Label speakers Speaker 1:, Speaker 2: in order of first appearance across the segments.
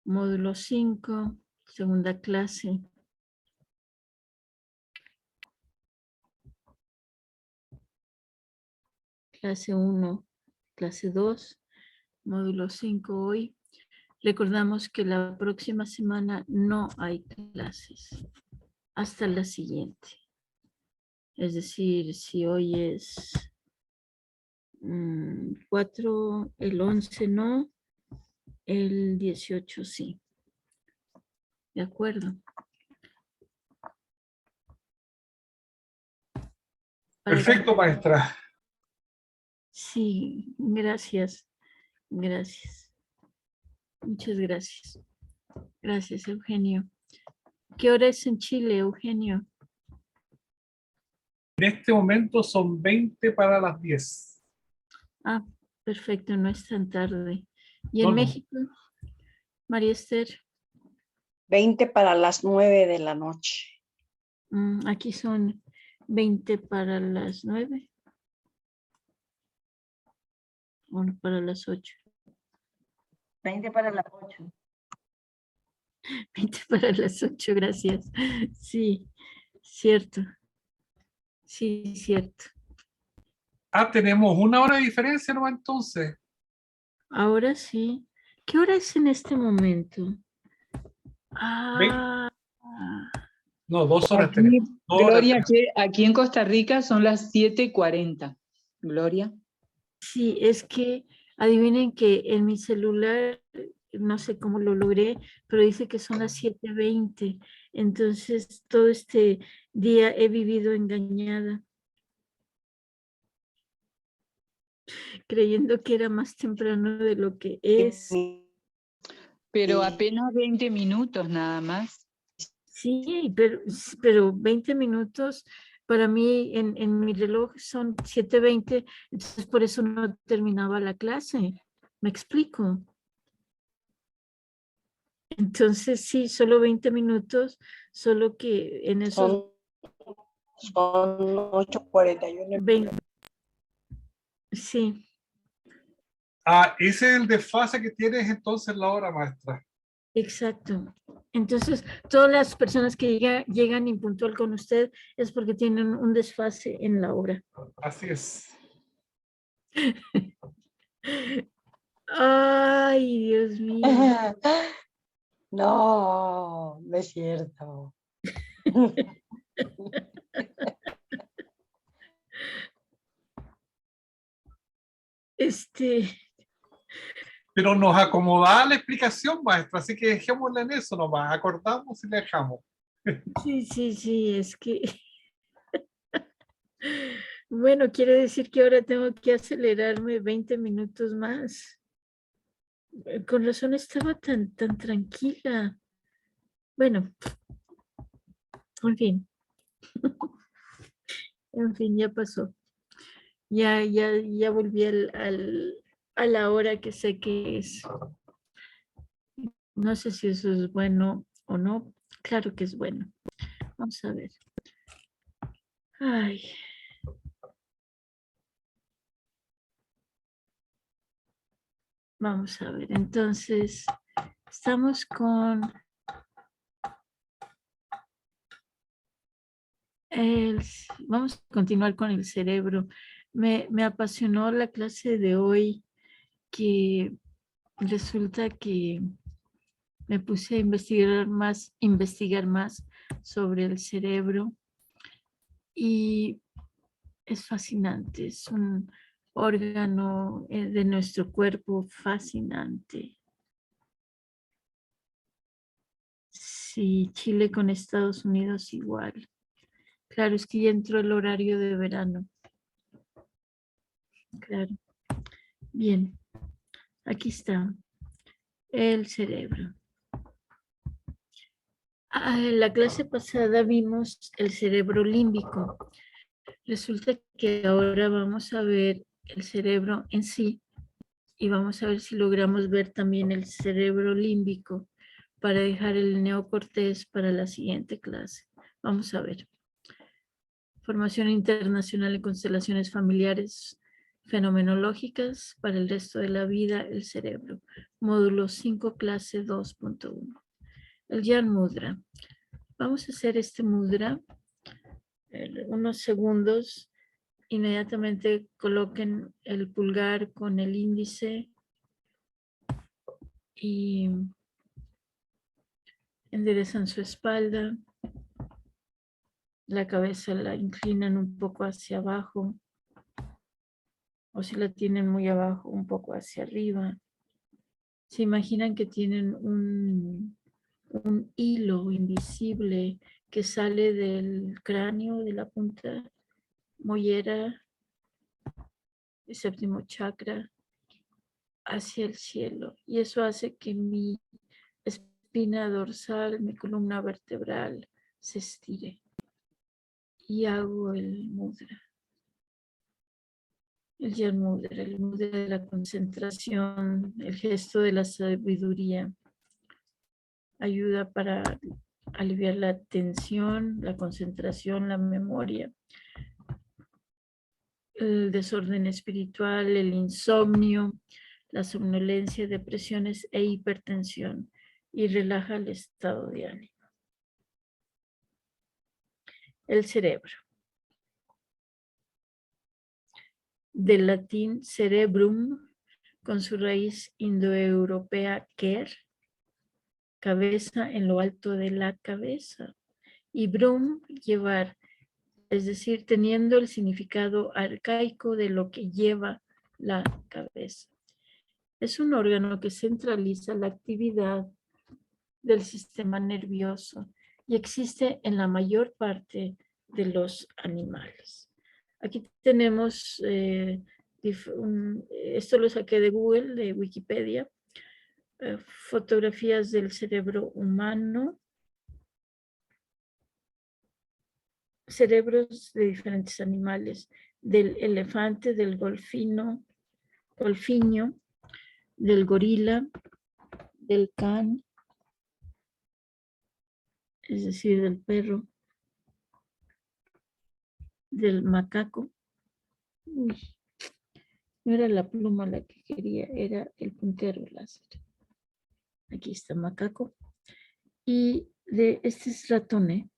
Speaker 1: módulo 5, segunda clase. Clase 1, clase 2, módulo 5 hoy. Recordamos que la próxima semana no hay clases hasta la siguiente. Es decir, si hoy es 4, el 11 no, el 18 sí. ¿De acuerdo?
Speaker 2: Perfecto, maestra.
Speaker 1: Sí, gracias. Gracias. Muchas gracias. Gracias, Eugenio. ¿Qué hora es en Chile, Eugenio?
Speaker 2: En este momento son 20 para las 10.
Speaker 1: Ah, perfecto, no es tan tarde. ¿Y
Speaker 2: No,
Speaker 1: en
Speaker 2: no.
Speaker 1: México, María Esther?
Speaker 3: 20 para las 9 de la noche.
Speaker 1: Aquí son 20 para las 9. O para las 8.
Speaker 3: 20 para las 8.
Speaker 1: 20 para las 8, gracias. Sí, cierto. Sí, cierto.
Speaker 2: Ah, tenemos 1 hora de diferencia, ¿no? Entonces.
Speaker 1: Ahora sí. ¿Qué hora es en este momento? Ah,
Speaker 2: No, 2 horas
Speaker 4: Aquí,
Speaker 2: tenemos. 2 horas
Speaker 4: Gloria,
Speaker 2: tenemos.
Speaker 4: aquí en Costa Rica son las 7:40. Gloria.
Speaker 1: sí, es que adivinen que en mi celular, no sé cómo lo logré, pero dice que son las 7:20. Entonces, todo este día he vivido engañada, creyendo que era más temprano de lo que es.
Speaker 4: Pero apenas 20 minutos nada más.
Speaker 1: Sí, pero 20 minutos para mí en mi reloj son 7:20, entonces por eso no terminaba la clase. ¿Me explico? Entonces sí, solo 20 minutos, solo que en esos
Speaker 3: Son 8:41.
Speaker 1: 20, sí,
Speaker 2: Ah, ese es el desfase que tienes entonces la hora, maestra.
Speaker 1: exacto. Entonces, todas las personas que llegan impuntual con usted es porque tienen un desfase en la hora.
Speaker 2: Así es.
Speaker 1: Ay, Dios mío.
Speaker 3: No, no es cierto.
Speaker 2: Pero nos acomoda la explicación, maestra, así que dejémosla en eso nomás. Acordamos y le dejamos.
Speaker 1: Sí, es que, bueno, quiere decir que ahora tengo que acelerarme 20 minutos más. Con razón estaba tan tranquila. Bueno, en fin, ya pasó. Ya volví a la hora que sé que es. No sé si eso es bueno o no. Claro que es bueno. Vamos a ver. Ay. Vamos a ver. Entonces, estamos con vamos a continuar con el cerebro. Me apasionó la clase de hoy, que resulta que me puse a investigar más sobre el cerebro y es fascinante, es un órgano de nuestro cuerpo fascinante. Sí, Chile con Estados Unidos igual. Claro, es que ya entró el horario de verano. Claro. Bien, aquí está el cerebro. En la clase pasada vimos el cerebro límbico. Resulta que ahora vamos a ver el cerebro en sí y vamos a ver si logramos ver también el cerebro límbico para dejar el neocortés para la siguiente clase. Vamos a ver. Formación internacional en constelaciones familiares, Fenomenológicas para el resto de la vida, el cerebro. Módulo 5, clase 2.1. El Gyan Mudra. Vamos a hacer este mudra unos segundos. Inmediatamente coloquen el pulgar con el índice y enderezan su espalda. La cabeza la inclinan un poco hacia abajo. O si la tienen muy abajo, un poco hacia arriba. Se imaginan que tienen un hilo invisible que sale del cráneo, de la punta mollera, el séptimo chakra, hacia el cielo. Y eso hace que mi espina dorsal, mi columna vertebral se estire. Y hago el mudra. El Gyan Mudra, el mudra de la concentración, el gesto de la sabiduría. Ayuda para aliviar la tensión, la concentración, la memoria, el desorden espiritual, el insomnio, la somnolencia, depresiones e hipertensión, y relaja el estado de ánimo. El cerebro. Del latín cerebrum, con su raíz indoeuropea ker, cabeza, en lo alto de la cabeza, y brum, llevar, es decir, teniendo el significado arcaico de lo que lleva la cabeza. Es un órgano que centraliza la actividad del sistema nervioso y existe en la mayor parte de los animales. Aquí tenemos, esto lo saqué de Google, de Wikipedia, fotografías del cerebro humano, cerebros de diferentes animales, del elefante, del golfinho, del gorila, del can, es decir, del perro, del macaco. Uy, no era la pluma la que quería, era el puntero láser. Aquí está macaco. Y de este es ratón,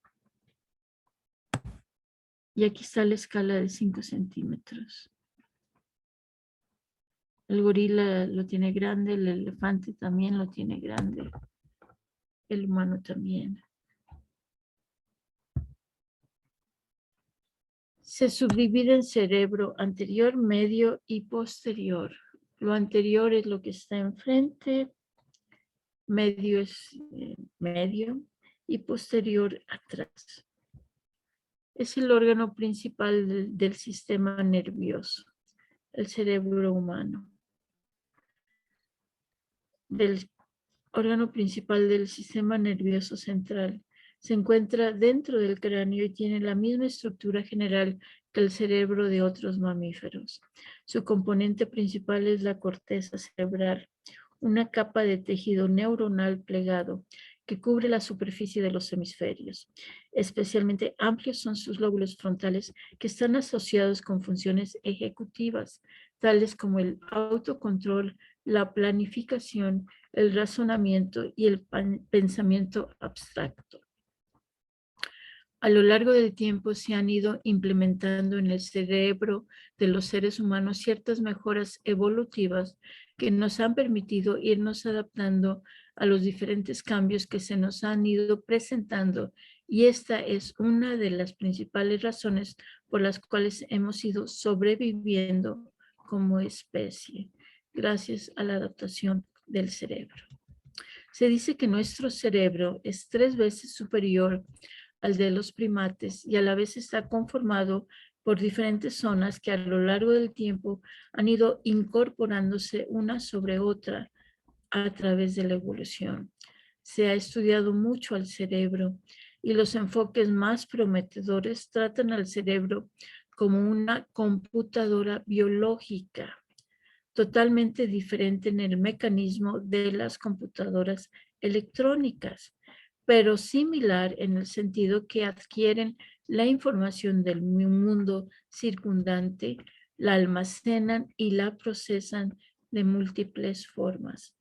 Speaker 1: y aquí está la escala de 5 centímetros. El gorila lo tiene grande, el elefante también lo tiene grande, el humano también. Se subdivide en cerebro anterior, medio y posterior. Lo anterior es lo que está enfrente, medio es medio y posterior atrás. Es el órgano principal del sistema nervioso, el cerebro humano. Del órgano principal del sistema nervioso central. Se encuentra dentro del cráneo y tiene la misma estructura general que el cerebro de otros mamíferos. Su componente principal es la corteza cerebral, una capa de tejido neuronal plegado que cubre la superficie de los hemisferios. Especialmente amplios son sus lóbulos frontales, que están asociados con funciones ejecutivas, tales como el autocontrol, la planificación, el razonamiento y el pensamiento abstracto. A lo largo del tiempo se han ido implementando en el cerebro de los seres humanos ciertas mejoras evolutivas que nos han permitido irnos adaptando a los diferentes cambios que se nos han ido presentando, y esta es una de las principales razones por las cuales hemos ido sobreviviendo como especie, gracias a la adaptación del cerebro. Se dice que nuestro cerebro es 3 veces superior al de los primates y a la vez está conformado por diferentes zonas que a lo largo del tiempo han ido incorporándose una sobre otra a través de la evolución. Se ha estudiado mucho al cerebro y los enfoques más prometedores tratan al cerebro como una computadora biológica, totalmente diferente en el mecanismo de las computadoras electrónicas, pero similar en el sentido que adquieren la información del mundo circundante, la almacenan y la procesan de múltiples formas.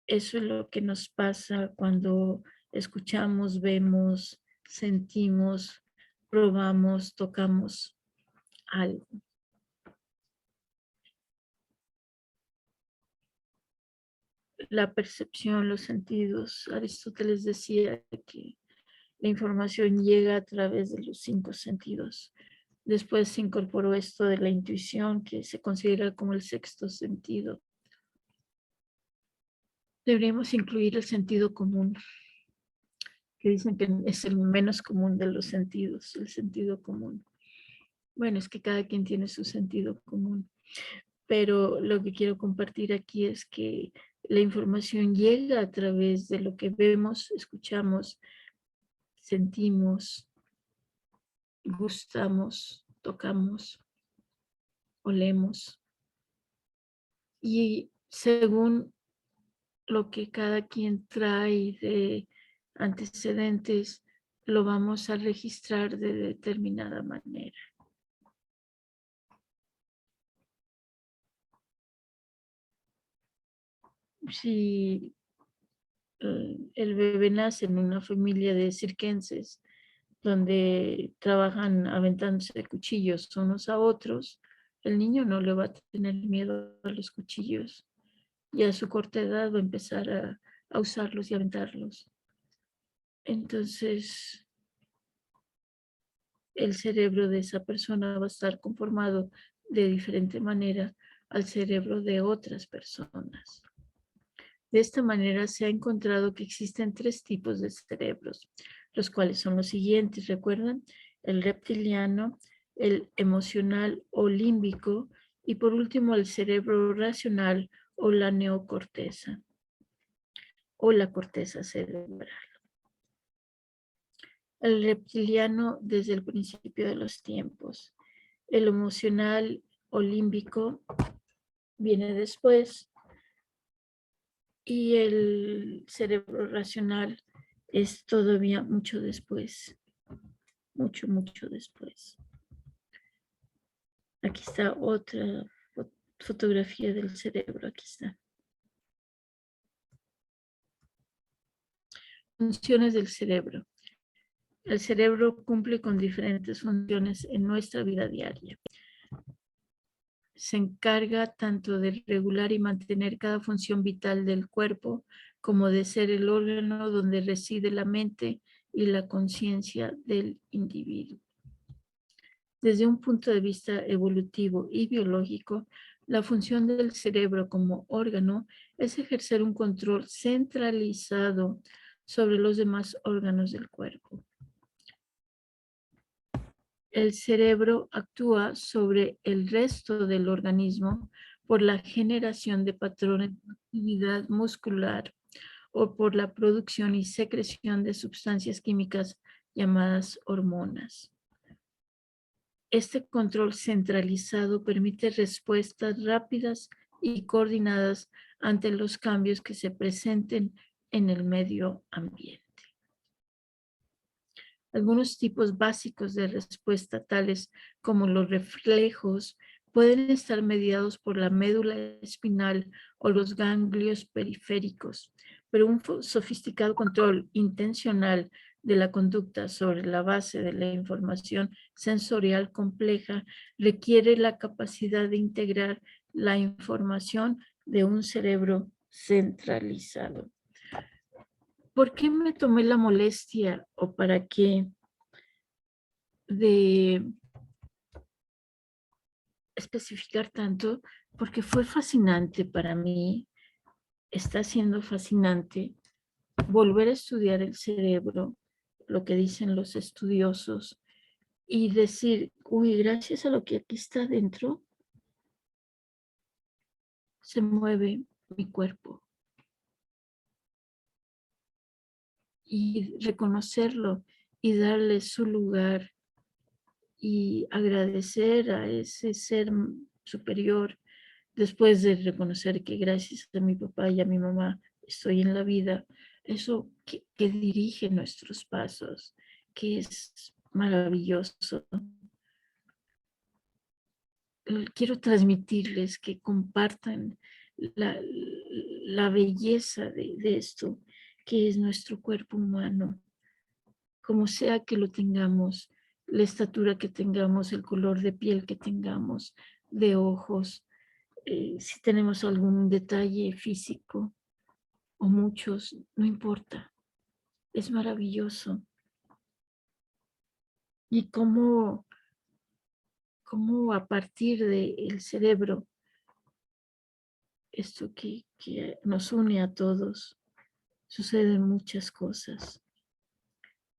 Speaker 1: Eso es lo que nos pasa cuando escuchamos, vemos, sentimos, probamos, tocamos algo. La percepción, los sentidos. Aristóteles decía que la información llega a través de los 5 sentidos. Después se incorporó esto de la intuición, que se considera como el 6º sentido. Deberíamos incluir el sentido común, que dicen que es el menos común de los sentidos, el sentido común. Bueno, es que cada quien tiene su sentido común, pero lo que quiero compartir aquí es que la información llega a través de lo que vemos, escuchamos, sentimos, gustamos, tocamos, olemos. Y según lo que cada quien trae de antecedentes, lo vamos a registrar de determinada manera. Si el bebé nace en una familia de circenses, donde trabajan aventándose cuchillos unos a otros, el niño no le va a tener miedo a los cuchillos y a su corta edad va a empezar a usarlos y aventarlos. Entonces, el cerebro de esa persona va a estar conformado de diferente manera al cerebro de otras personas. De esta manera se ha encontrado que existen 3 tipos de cerebros, los cuales son los siguientes, ¿recuerdan? El reptiliano, el emocional o límbico y por último el cerebro racional o la neocorteza o la corteza cerebral. El reptiliano desde el principio de los tiempos. El emocional o límbico viene después y el cerebro racional es todavía mucho después, mucho después. Aquí está otra fotografía del cerebro, aquí está. Funciones del cerebro. El cerebro cumple con diferentes funciones en nuestra vida diaria. Se encarga tanto de regular y mantener cada función vital del cuerpo, como de ser el órgano donde reside la mente y la conciencia del individuo. Desde un punto de vista evolutivo y biológico, la función del cerebro como órgano es ejercer un control centralizado sobre los demás órganos del cuerpo. El cerebro actúa sobre el resto del organismo por la generación de patrones de actividad muscular o por la producción y secreción de sustancias químicas llamadas hormonas. Este control centralizado permite respuestas rápidas y coordinadas ante los cambios que se presenten en el medio ambiente. Algunos tipos básicos de respuesta, tales como los reflejos, pueden estar mediados por la médula espinal o los ganglios periféricos, pero un sofisticado control intencional de la conducta sobre la base de la información sensorial compleja requiere la capacidad de integrar la información de un cerebro centralizado. ¿Por qué me tomé la molestia o para qué de especificar tanto? Porque fue fascinante para mí, está siendo fascinante volver a estudiar el cerebro, lo que dicen los estudiosos, y decir, uy, gracias a lo que aquí está dentro, se mueve mi cuerpo. Y reconocerlo y darle su lugar y agradecer a ese ser superior después de reconocer que gracias a mi papá y a mi mamá estoy en la vida, eso que dirige nuestros pasos, que es maravilloso. quiero transmitirles que compartan la belleza de esto, que es nuestro cuerpo humano, como sea que lo tengamos, la estatura que tengamos, el color de piel que tengamos, de ojos, si tenemos algún detalle físico o muchos, no importa, es maravilloso. Y cómo a partir del cerebro, esto que nos une a todos, suceden muchas cosas.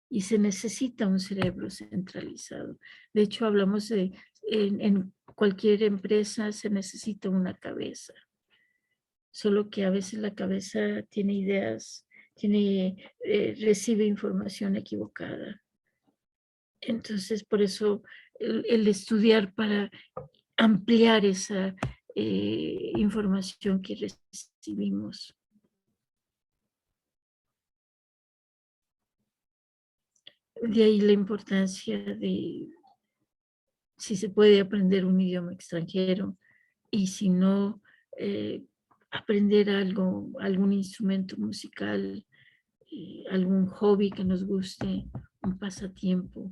Speaker 1: Y se necesita un cerebro centralizado. De hecho, hablamos en cualquier empresa se necesita una cabeza. Solo que a veces la cabeza tiene ideas, recibe información equivocada. Entonces, por eso el estudiar para ampliar esa información que recibimos. De ahí la importancia de si se puede aprender un idioma extranjero y si no, aprender algún instrumento musical, algún hobby que nos guste, un pasatiempo,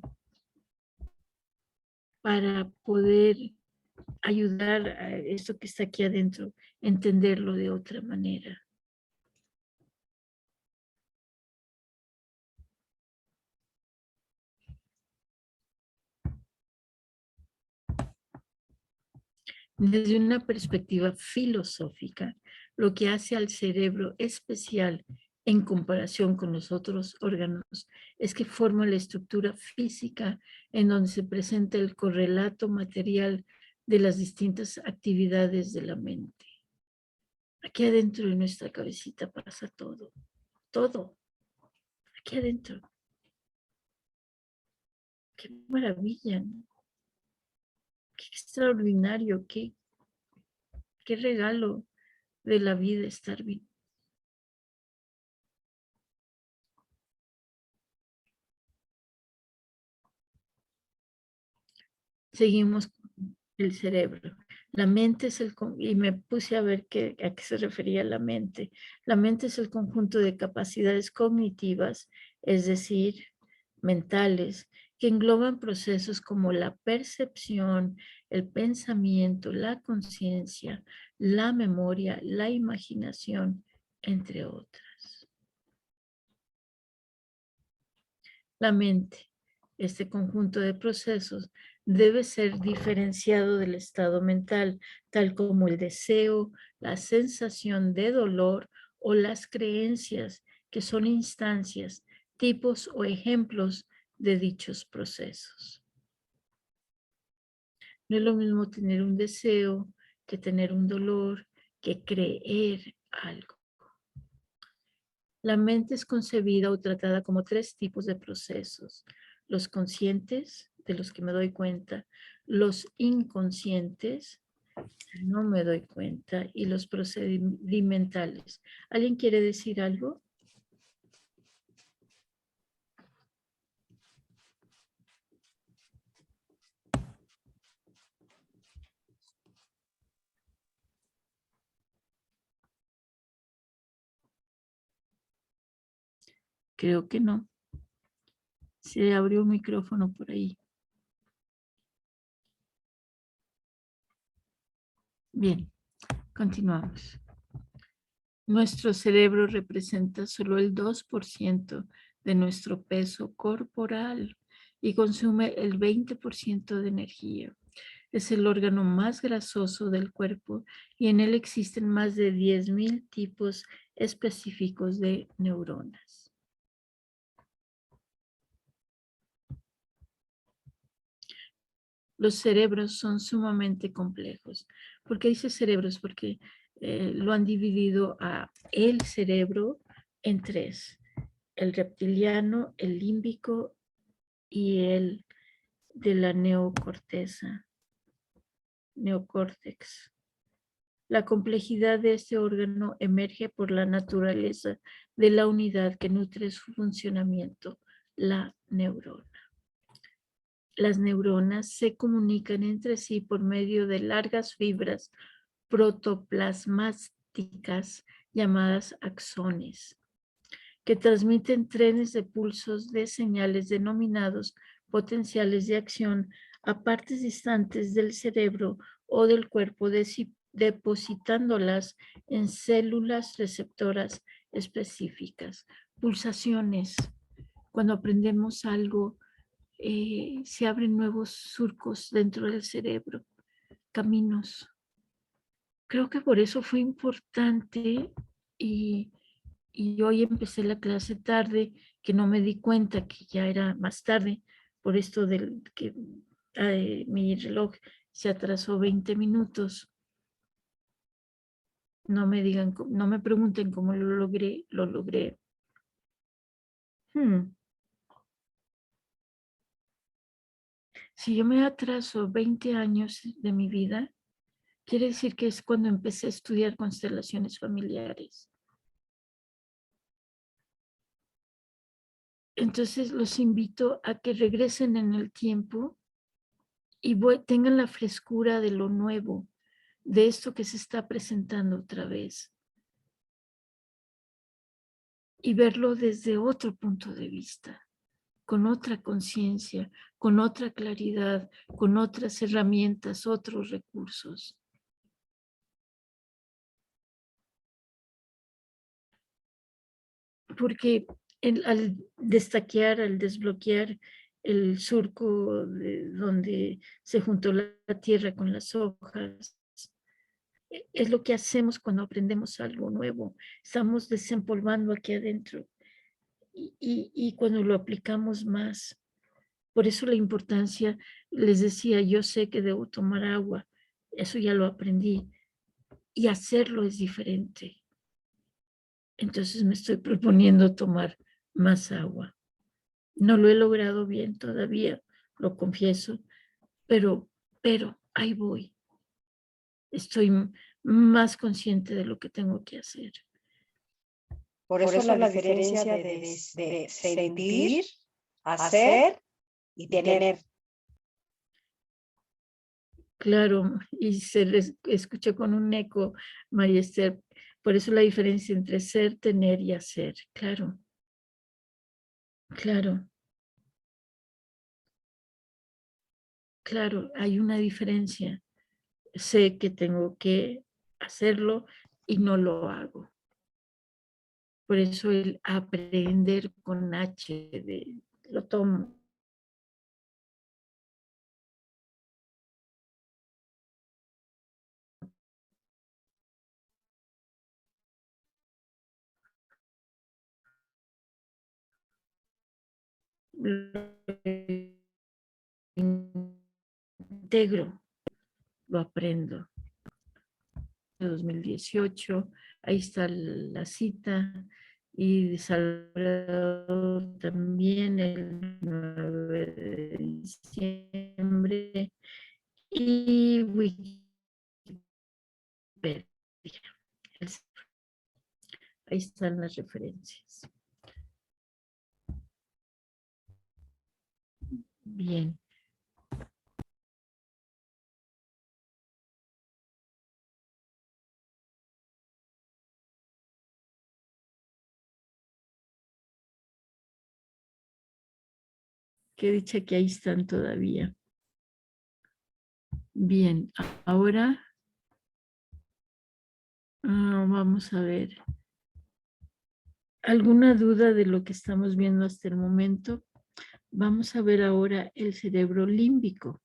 Speaker 1: para poder ayudar a esto que está aquí adentro, entenderlo de otra manera. Desde una perspectiva filosófica, lo que hace al cerebro especial en comparación con los otros órganos es que forma la estructura física en donde se presenta el correlato material de las distintas actividades de la mente. Aquí adentro de nuestra cabecita pasa todo, todo, aquí adentro. Qué maravilla, ¿no? Qué extraordinario, qué regalo de la vida estar vivo. Seguimos con el cerebro. La mente es y me puse a ver a qué se refería la mente. La mente es el conjunto de capacidades cognitivas, es decir, mentales, que engloban procesos como la percepción, el pensamiento, la conciencia, la memoria, la imaginación, entre otras. La mente, este conjunto de procesos, debe ser diferenciado del estado mental, tal como el deseo, la sensación de dolor o las creencias, que son instancias, tipos o ejemplos de dichos procesos. No es lo mismo tener un deseo que tener un dolor, que creer algo. La mente es concebida o tratada como 3 tipos de procesos: los conscientes, de los que me doy cuenta, los inconscientes, no me doy cuenta, y los procedimentales. ¿Alguien quiere decir algo? Creo que no. Se abrió un micrófono por ahí. Bien, continuamos. Nuestro cerebro representa solo el 2% de nuestro peso corporal y consume el 20% de energía. Es el órgano más grasoso del cuerpo y en él existen más de 10,000 tipos específicos de neuronas. Los cerebros son sumamente complejos. ¿Por qué dice cerebros? Porque lo han dividido a el cerebro en 3. El reptiliano, el límbico y el de la neocórtex. La complejidad de este órgano emerge por la naturaleza de la unidad que nutre su funcionamiento, la neurona. las neuronas se comunican entre sí por medio de largas fibras protoplasmáticas llamadas axones, que transmiten trenes de pulsos de señales denominados potenciales de acción a partes distantes del cerebro o del cuerpo, depositándolas en células receptoras específicas. Pulsaciones. Cuando aprendemos algo, se abren nuevos surcos dentro del cerebro, caminos. Creo que por eso fue importante y hoy empecé la clase tarde, que no me di cuenta que ya era más tarde, por esto del que mi reloj se atrasó 20 minutos. No me digan, no me pregunten cómo lo logré, lo logré. Si yo me atraso 20 años de mi vida, quiere decir que es cuando empecé a estudiar constelaciones familiares. Entonces los invito a que regresen en el tiempo y tengan la frescura de lo nuevo, de esto que se está presentando otra vez. Y verlo desde otro punto de vista, con otra conciencia, con otra claridad, con otras herramientas, otros recursos. Porque al destaquear, al desbloquear el surco donde se juntó la tierra con las hojas, es lo que hacemos cuando aprendemos algo nuevo. Estamos desempolvando aquí adentro y cuando lo aplicamos más. Por eso la importancia, les decía, yo sé que debo tomar agua, eso ya lo aprendí, y hacerlo es diferente. Entonces me estoy proponiendo tomar más agua. No lo he logrado bien todavía, lo confieso, pero ahí voy. Estoy más consciente de lo que tengo que hacer.
Speaker 3: Por eso la diferencia de sentir, hacer y tener.
Speaker 1: Claro, y se les escucha con un eco, María Esther. Por eso la diferencia entre ser, tener y hacer. Claro. Claro. Claro, hay una diferencia. Sé que tengo que hacerlo y no lo hago. Por eso el aprender con H, lo tomo. Lo integro, lo aprendo. 2018, ahí está la cita, y Salvador también el 9 de diciembre, y Wikipedia. Ahí están las referencias. Bien. Qué dicha que ahí están todavía. Bien, ahora vamos a ver. ¿Alguna duda de lo que estamos viendo hasta el momento? Vamos a ver ahora el cerebro límbico.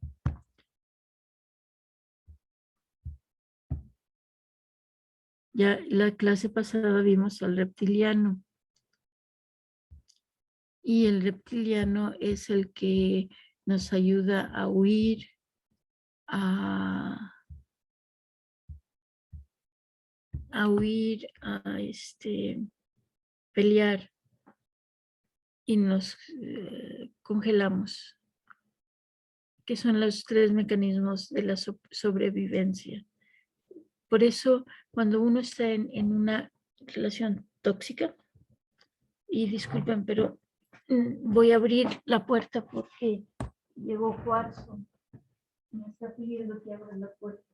Speaker 1: Ya la clase pasada vimos al reptiliano. Y el reptiliano es el que nos ayuda a huir, a pelear, y nos congelamos, que son los 3 mecanismos de la sobrevivencia. Por eso, cuando uno está en una relación tóxica, y disculpen, pero voy a abrir la puerta porque Llegó Cuarzo. Me está pidiendo que abra la puerta.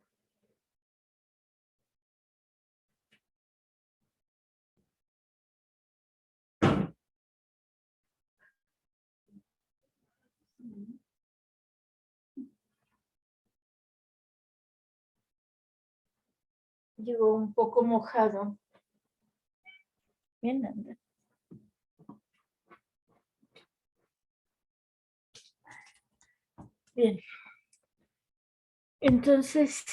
Speaker 1: Llegó un poco mojado. Bien, anda. Bien. Entonces,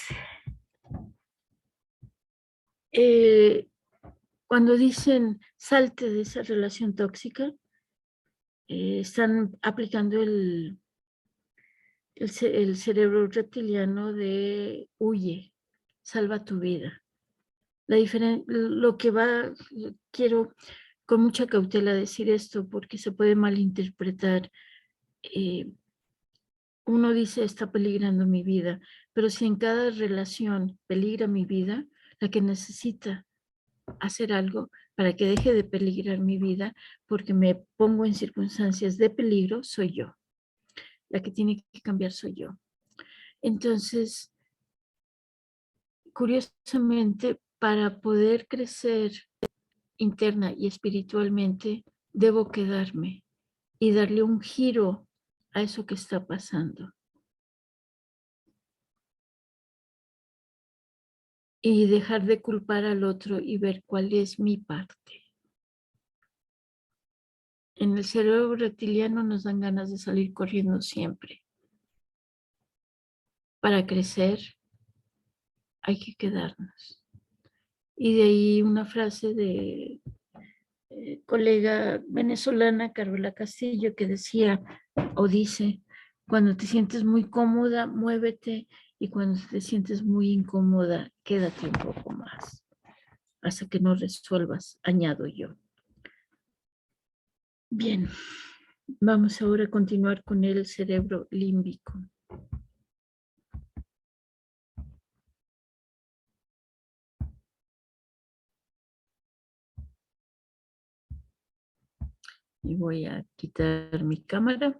Speaker 1: cuando dicen salte de esa relación tóxica, están aplicando el cerebro reptiliano de huye, salva tu vida. Lo que quiero con mucha cautela decir esto porque se puede malinterpretar. Uno dice está peligrando mi vida, pero si en cada relación peligra mi vida, la que necesita hacer algo para que deje de peligrar mi vida porque me pongo en circunstancias de peligro, soy yo. La que tiene que cambiar soy yo. Entonces, curiosamente, para poder crecer interna y espiritualmente, debo quedarme y darle un giro a eso que está pasando. Y dejar de culpar al otro y ver cuál es mi parte. En el cerebro reptiliano nos dan ganas de salir corriendo siempre. Para crecer hay que quedarnos. Y de ahí una frase de colega venezolana, Carola Castillo, que decía o dice, cuando te sientes muy cómoda, muévete, y cuando te sientes muy incómoda, quédate un poco más, hasta que no resuelvas, añado yo. Bien, vamos ahora a continuar con el cerebro límbico. Y voy a quitar mi cámara.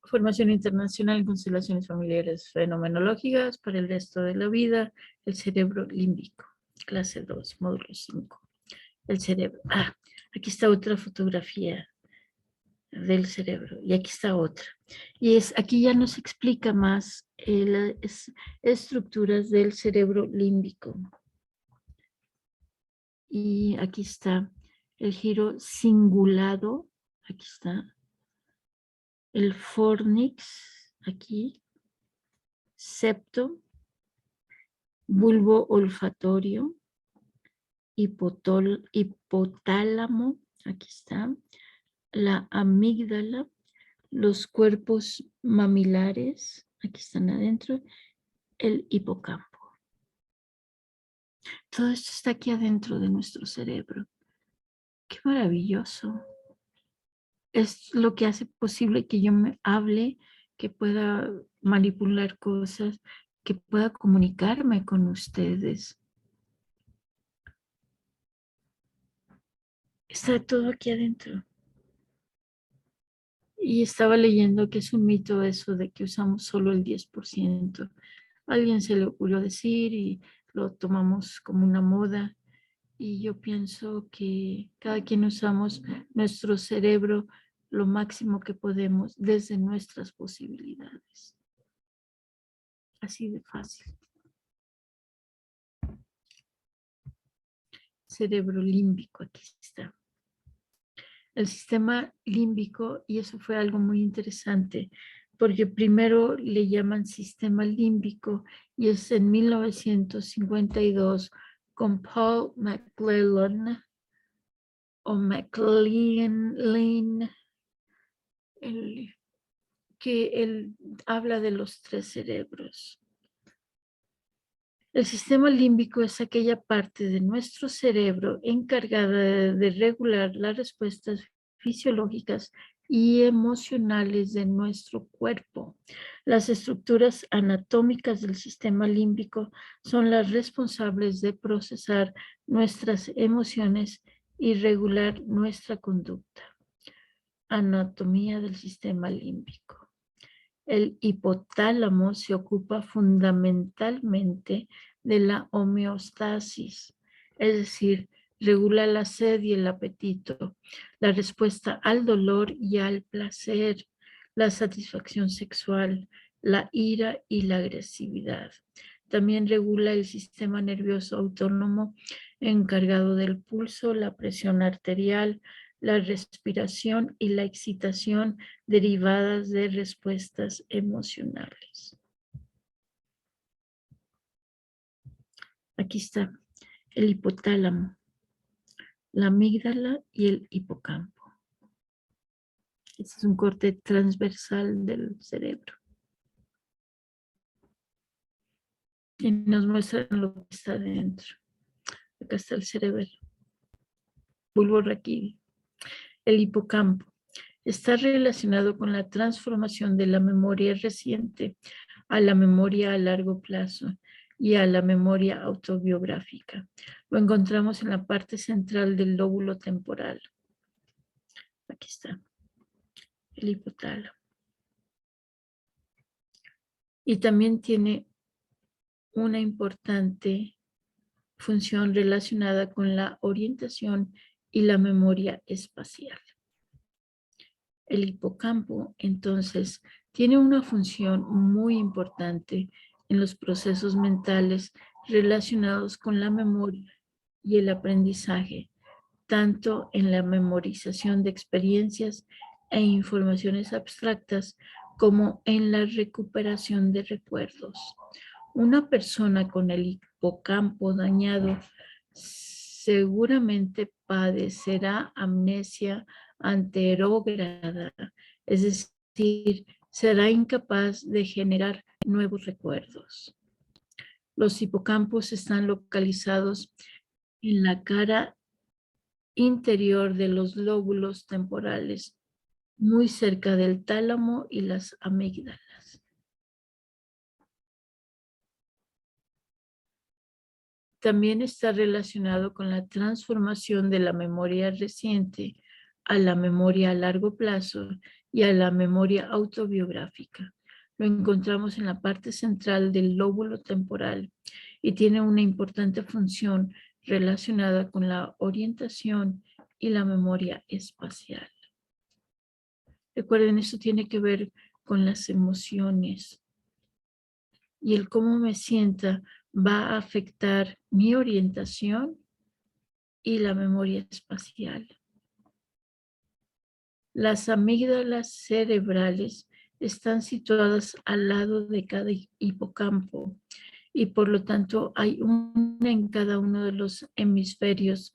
Speaker 1: Formación internacional en constelaciones familiares fenomenológicas para el resto de la vida, el cerebro límbico, clase 2, módulo 5. El cerebro. Aquí está otra fotografía del cerebro y aquí está otra. Y aquí ya nos explica más las estructuras del cerebro límbico. Y aquí está el giro cingulado, aquí está el fornix, aquí, septo, bulbo olfatorio, hipotálamo, aquí está, la amígdala, los cuerpos mamilares, aquí están adentro, el hipocampo. Todo esto está aquí adentro de nuestro cerebro. ¡Qué maravilloso! Es lo que hace posible que yo me hable, que pueda manipular cosas, que pueda comunicarme con ustedes. Está todo aquí adentro. Y estaba leyendo que es un mito eso de que usamos solo el 10%. A alguien se le ocurrió decir y lo tomamos como una moda. Y yo pienso que cada quien usamos nuestro cerebro lo máximo que podemos desde nuestras posibilidades. Así de fácil. Cerebro límbico, aquí está. El sistema límbico, y eso fue algo muy interesante, porque primero le llaman sistema límbico y es en 1952 con Paul McClellan o McLean, que él habla de los 3 cerebros. El sistema límbico es aquella parte de nuestro cerebro encargada de regular las respuestas fisiológicas y emocionales de nuestro cuerpo. Las estructuras anatómicas del sistema límbico son las responsables de procesar nuestras emociones y regular nuestra conducta. anatomía del sistema límbico. El hipotálamo se ocupa fundamentalmente de la homeostasis, es decir, regula la sed y el apetito, la respuesta al dolor y al placer, la satisfacción sexual, la ira y la agresividad. También regula el sistema nervioso autónomo encargado del pulso, la presión arterial, la respiración y la excitación derivadas de respuestas emocionales. Aquí está el hipotálamo, la amígdala y el hipocampo. Este es un corte transversal del cerebro. Y nos muestra lo que está dentro. Acá está el cerebro. Bulbo raquídeo. El hipocampo está relacionado con la transformación de la memoria reciente a la memoria a largo plazo y a la memoria autobiográfica. Lo encontramos en la parte central del lóbulo temporal. Aquí está, el hipotálamo. Y también tiene una importante función relacionada con la orientación y la memoria espacial. El hipocampo, entonces, tiene una función muy importante en los procesos mentales relacionados con la memoria y el aprendizaje, tanto en la memorización de experiencias e informaciones abstractas como en la recuperación de recuerdos. Una persona con el hipocampo dañado seguramente padecerá amnesia anterógrada, es decir, será incapaz de generar nuevos recuerdos. Los hipocampos están localizados en la cara interior de los lóbulos temporales, muy cerca del tálamo y las amígdalas. También está relacionado con la transformación de la memoria reciente a la memoria a largo plazo y a la memoria autobiográfica. Lo encontramos en la parte central del lóbulo temporal y tiene una importante función relacionada con la orientación y la memoria espacial. Recuerden, esto tiene que ver con las emociones y el cómo me sienta va a afectar mi orientación y la memoria espacial. Las amígdalas cerebrales están situadas al lado de cada hipocampo y por lo tanto hay una en cada uno de los hemisferios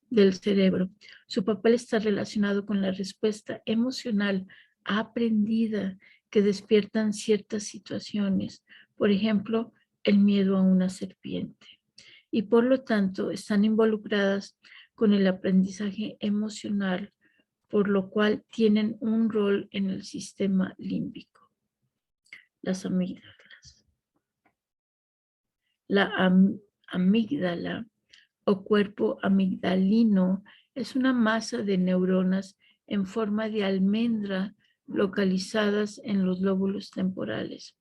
Speaker 1: del cerebro. Su papel está relacionado con la respuesta emocional aprendida que despiertan ciertas situaciones, por ejemplo, el miedo a una serpiente. Y por lo tanto están involucradas con el aprendizaje emocional, por lo cual tienen un rol en el sistema límbico. Las amígdalas. La amígdala o cuerpo amigdalino es una masa de neuronas en forma de almendra localizadas en los lóbulos temporales.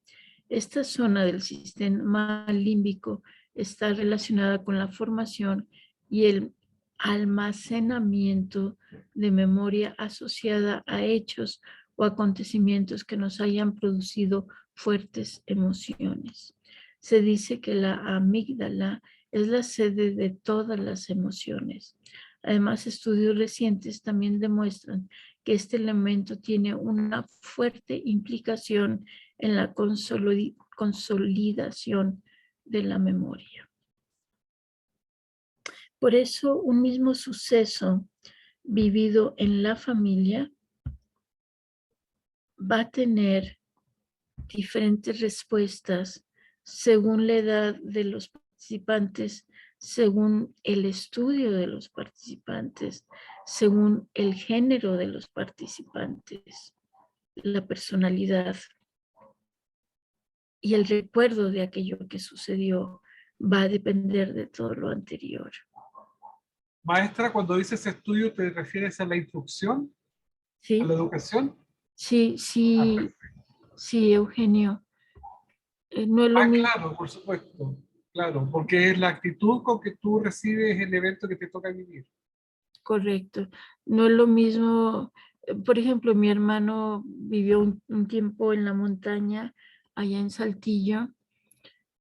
Speaker 1: Esta zona del sistema límbico está relacionada con la formación y el almacenamiento de memoria asociada a hechos o acontecimientos que nos hayan producido fuertes emociones. Se dice que la amígdala es la sede de todas las emociones. Además, estudios recientes también demuestran que este elemento tiene una fuerte implicación en la consolidación de la memoria. Por eso, un mismo suceso vivido en la familia va a tener diferentes respuestas según la edad de los participantes, según el estudio de los participantes, según el género de los participantes, la personalidad y el recuerdo de aquello que sucedió va a depender de todo lo anterior.
Speaker 2: Maestra, cuando dices estudio, ¿te refieres a la instrucción?
Speaker 1: ¿sí?
Speaker 2: a la educación.
Speaker 1: Sí,
Speaker 2: Ah,
Speaker 1: sí,
Speaker 2: perfecto.
Speaker 1: sí, Eugenio. No es lo
Speaker 2: Ah,
Speaker 1: mismo,
Speaker 2: claro, por supuesto. Claro, porque es la actitud con que tú recibes el evento que te toca vivir.
Speaker 1: correcto. No es lo mismo, por ejemplo, mi hermano vivió un tiempo en la montaña, allá en Saltillo,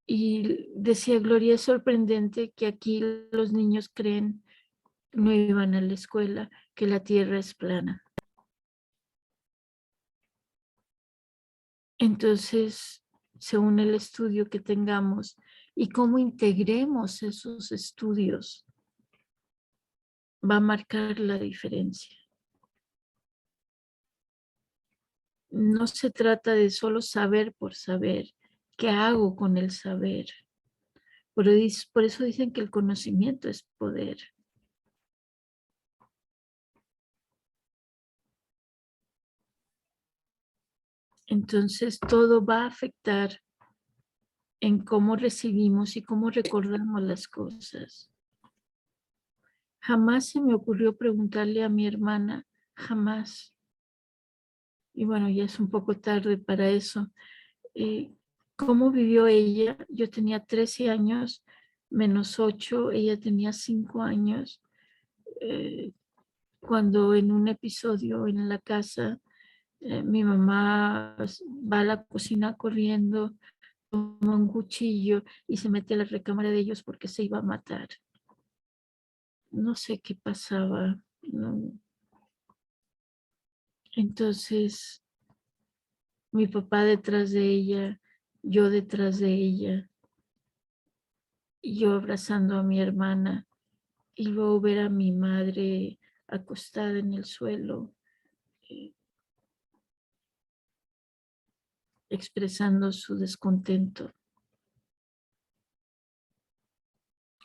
Speaker 1: y decía, Gloria, es sorprendente que aquí los niños creen, no iban a la escuela, que la tierra es plana. Entonces, según el estudio que tengamos y cómo integremos esos estudios, va a marcar la diferencia. No se trata de solo saber por saber. ¿Qué hago con el saber? Por eso dicen que el conocimiento es poder. Entonces, todo va a afectar en cómo recibimos y cómo recordamos las cosas. Jamás se me ocurrió preguntarle a mi hermana, jamás. Y bueno, ya es un poco tarde para eso. ¿Cómo vivió ella? Yo tenía 13 años, menos 8, ella tenía 5 años. Cuando en un episodio en la casa, mi mamá va a la cocina corriendo, toma un cuchillo y se mete a la recámara de ellos porque se iba a matar. No sé qué pasaba. No. Entonces, mi papá detrás de ella, yo detrás de ella, y yo abrazando a mi hermana, y luego ver a mi madre acostada en el suelo, eh, expresando su descontento.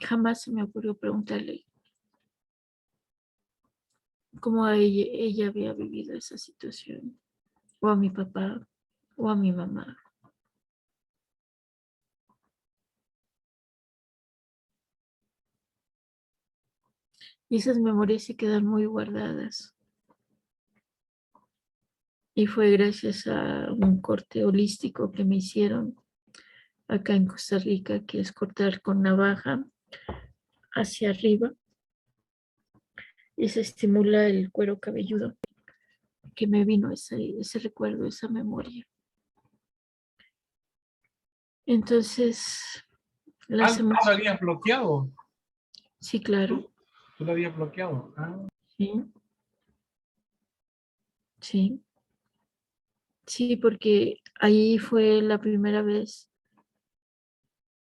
Speaker 1: Jamás se me ocurrió preguntarle cómo ella había vivido esa situación, o a mi papá, o a mi mamá. Y esas memorias se quedan muy guardadas. Y fue gracias a un corte holístico que me hicieron acá en Costa Rica, que es cortar con navaja hacia arriba y se estimula el cuero cabelludo, que me vino ese recuerdo, esa memoria. Entonces, las
Speaker 2: Ah, tú lo
Speaker 1: emociones,
Speaker 2: habías bloqueado.
Speaker 1: sí, claro,
Speaker 2: Tú lo habías bloqueado. Ah,
Speaker 1: sí, sí, sí, porque ahí fue la primera vez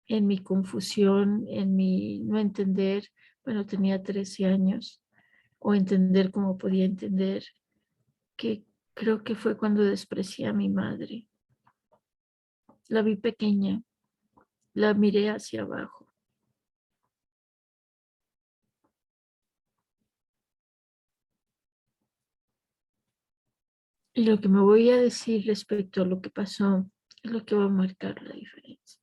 Speaker 1: en mi confusión, en mi no entender, bueno, tenía 13 años, o entender como podía entender, que creo que fue cuando desprecié a mi madre. La vi pequeña, la miré hacia abajo. Y lo que me voy a decir respecto a lo que pasó es lo que va a marcar la diferencia.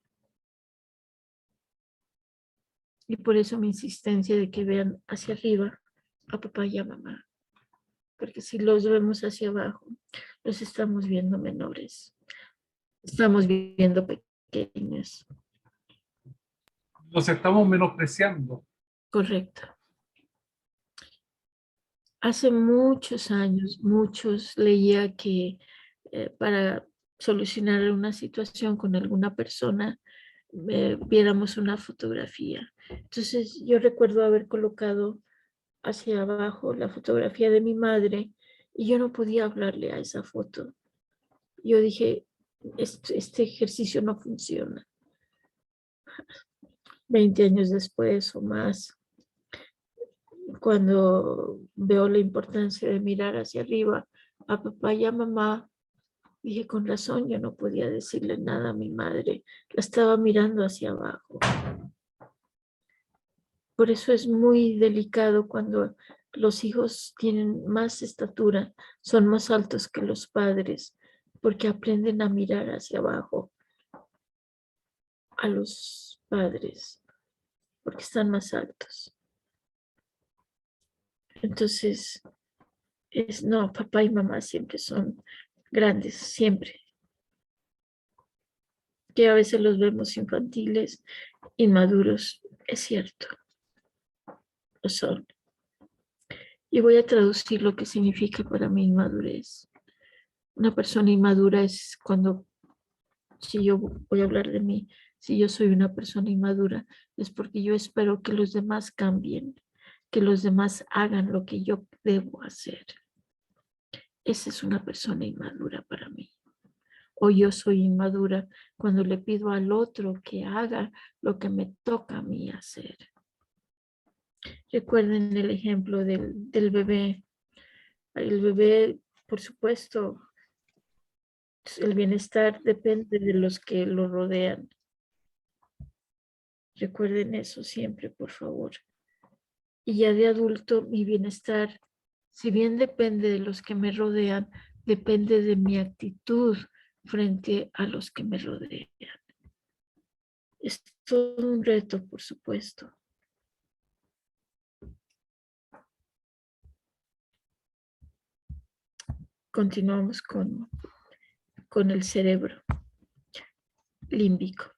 Speaker 1: Y por eso mi insistencia de que vean hacia arriba a papá y a mamá. Porque si los vemos hacia abajo, los estamos viendo menores. Estamos viendo pequeños.
Speaker 2: los estamos menospreciando.
Speaker 1: Correcto. Hace muchos años, muchos leía que para solucionar una situación con alguna persona, viéramos una fotografía. Entonces yo recuerdo haber colocado hacia abajo la fotografía de mi madre y yo no podía hablarle a esa foto. Yo dije, este ejercicio no funciona. 20 años después o más, cuando veo la importancia de mirar hacia arriba a papá y a mamá, dije, con razón, yo no podía decirle nada a mi madre, la estaba mirando hacia abajo. Por eso es muy delicado cuando los hijos tienen más estatura, son más altos que los padres, porque aprenden a mirar hacia abajo a los padres, porque están más altos. Entonces, no, papá y mamá siempre son grandes, siempre. Que a veces los vemos infantiles, inmaduros, es cierto, lo son. Y voy a traducir lo que significa para mí inmadurez. Una persona inmadura es cuando, si yo voy a hablar de mí, si yo soy una persona inmadura, es porque yo espero que los demás cambien, que los demás hagan lo que yo debo hacer. Esa es una persona inmadura para mí. O yo soy inmadura cuando le pido al otro que haga lo que me toca a mí hacer. Recuerden el ejemplo del bebé. El bebé, por supuesto, el bienestar depende de los que lo rodean. Recuerden eso siempre, por favor. Y ya de adulto, mi bienestar, si bien depende de los que me rodean, depende de mi actitud frente a los que me rodean. Es todo un reto, por supuesto. Continuamos con el cerebro límbico.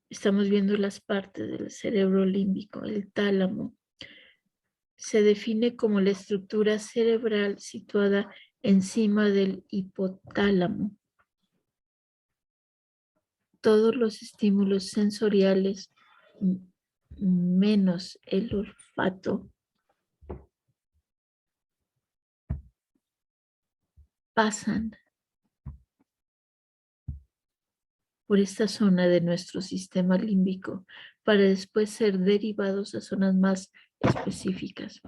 Speaker 1: Estamos viendo las partes del cerebro límbico, el tálamo. Se define como la estructura cerebral situada encima del hipotálamo. Todos los estímulos sensoriales, menos el olfato, pasan por esta zona de nuestro sistema límbico para después ser derivados a zonas más específicas.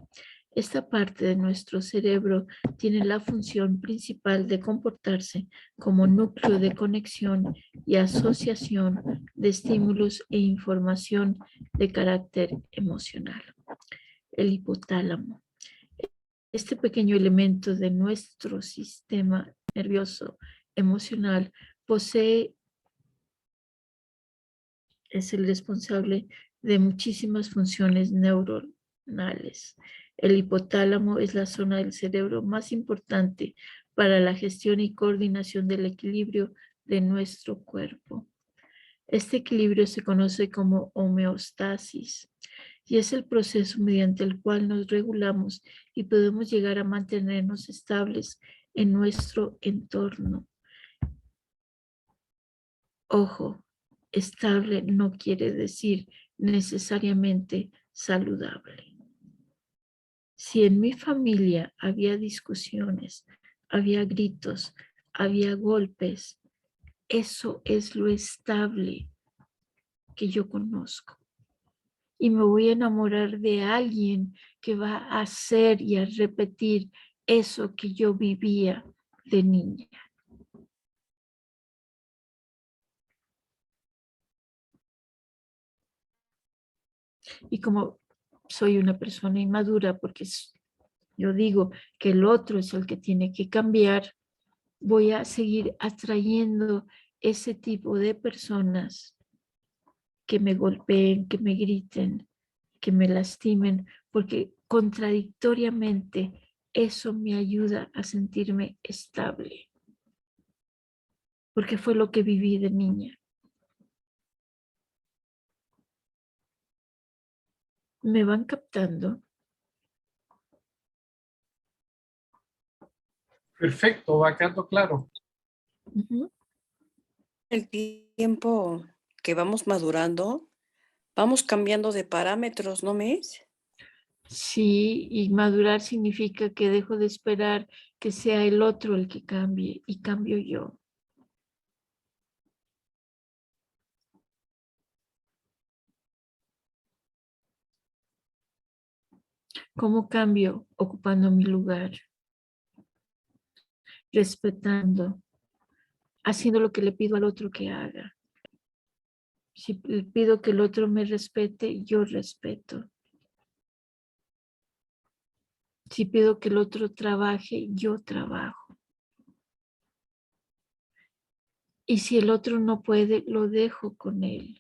Speaker 1: Esta parte de nuestro cerebro tiene la función principal de comportarse como núcleo de conexión y asociación de estímulos e información de carácter emocional. El hipotálamo. Este pequeño elemento de nuestro sistema nervioso emocional es el responsable de muchísimas funciones neuronales. El hipotálamo es la zona del cerebro más importante para la gestión y coordinación del equilibrio de nuestro cuerpo. Este equilibrio se conoce como homeostasis y es el proceso mediante el cual nos regulamos y podemos llegar a mantenernos estables en nuestro entorno. Ojo, estable no quiere decir necesariamente saludable. Si en mi familia había discusiones, había gritos, había golpes, eso es lo estable que yo conozco. Y me voy a enamorar de alguien que va a hacer y a repetir eso que yo vivía de niña. Y como soy una persona inmadura, porque yo digo que el otro es el que tiene que cambiar, voy a seguir atrayendo ese tipo de personas que me golpeen, que me griten, que me lastimen, porque contradictoriamente eso me ayuda a sentirme estable, porque fue lo que viví de niña. ¿Me van captando?
Speaker 2: Perfecto, va quedando claro.
Speaker 1: Uh-huh.
Speaker 3: El tiempo que vamos madurando, vamos cambiando de parámetros, ¿no, Miss?
Speaker 1: Sí, y madurar significa que dejo de esperar que sea el otro el que cambie y cambio yo. ¿Cómo cambio? Ocupando mi lugar, respetando, haciendo lo que le pido al otro que haga. Si le pido que el otro me respete, yo respeto. Si pido que el otro trabaje, yo trabajo. Y si el otro no puede, lo dejo con él.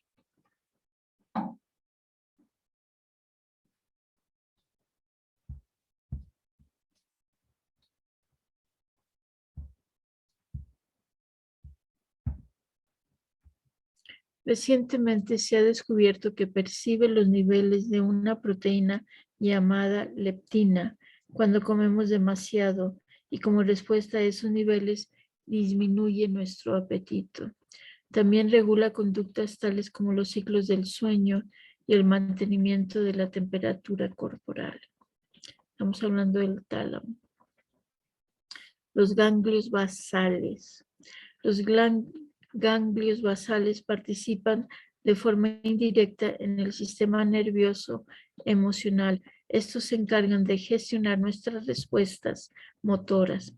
Speaker 1: Recientemente se ha descubierto que percibe los niveles de una proteína llamada leptina cuando comemos demasiado y como respuesta a esos niveles disminuye nuestro apetito. También regula conductas tales como los ciclos del sueño y el mantenimiento de la temperatura corporal. Estamos hablando del tálamo. Los ganglios basales. Los ganglios basales participan de forma indirecta en el sistema nervioso emocional. Estos se encargan de gestionar nuestras respuestas motoras,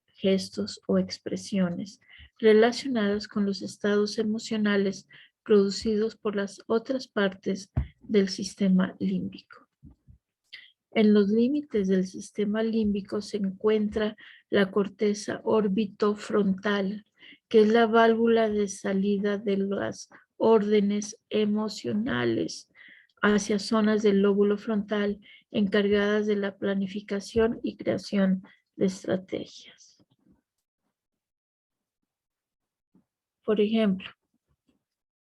Speaker 1: gestos o expresiones relacionadas con los estados emocionales producidos por las otras partes del sistema límbico. En los límites del sistema límbico se encuentra la corteza orbitofrontal, que es la válvula de salida de las órdenes emocionales hacia zonas del lóbulo frontal encargadas de la planificación y creación de estrategias. Por ejemplo,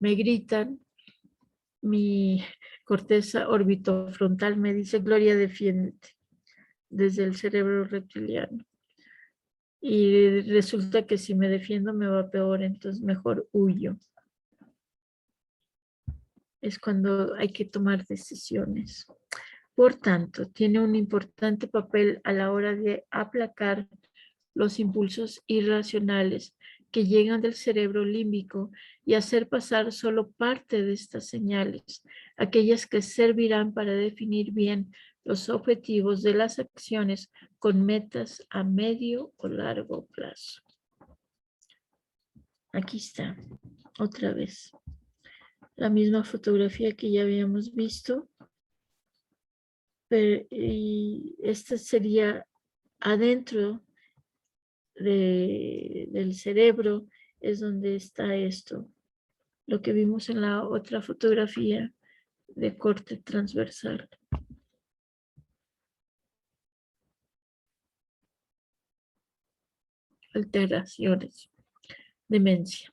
Speaker 1: me gritan, mi corteza orbitofrontal me dice, Gloria, defiéndete, desde el cerebro reptiliano. Y resulta que si me defiendo me va peor, entonces mejor huyo. Es cuando hay que tomar decisiones. Por tanto, tiene un importante papel a la hora de aplacar los impulsos irracionales que llegan del cerebro límbico y hacer pasar solo parte de estas señales, aquellas que servirán para definir bien los objetivos de las acciones con metas a medio o largo plazo. Aquí está, otra vez. La misma fotografía que ya habíamos visto. Y esta sería adentro del cerebro, es donde está esto. Lo que vimos en la otra fotografía de corte transversal. Alteraciones. Demencia.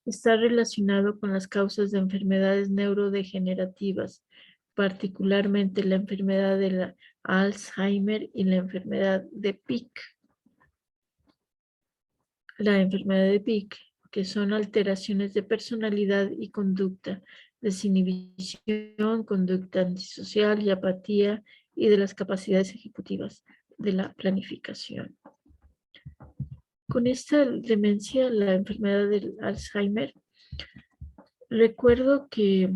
Speaker 1: Está relacionado con las causas de enfermedades neurodegenerativas, particularmente la enfermedad de la Alzheimer y la enfermedad de Pick. La enfermedad de Pick, que son alteraciones de personalidad y conducta, desinhibición, conducta antisocial y apatía, y de las capacidades ejecutivas de la planificación. Con esta demencia, la enfermedad del Alzheimer, recuerdo que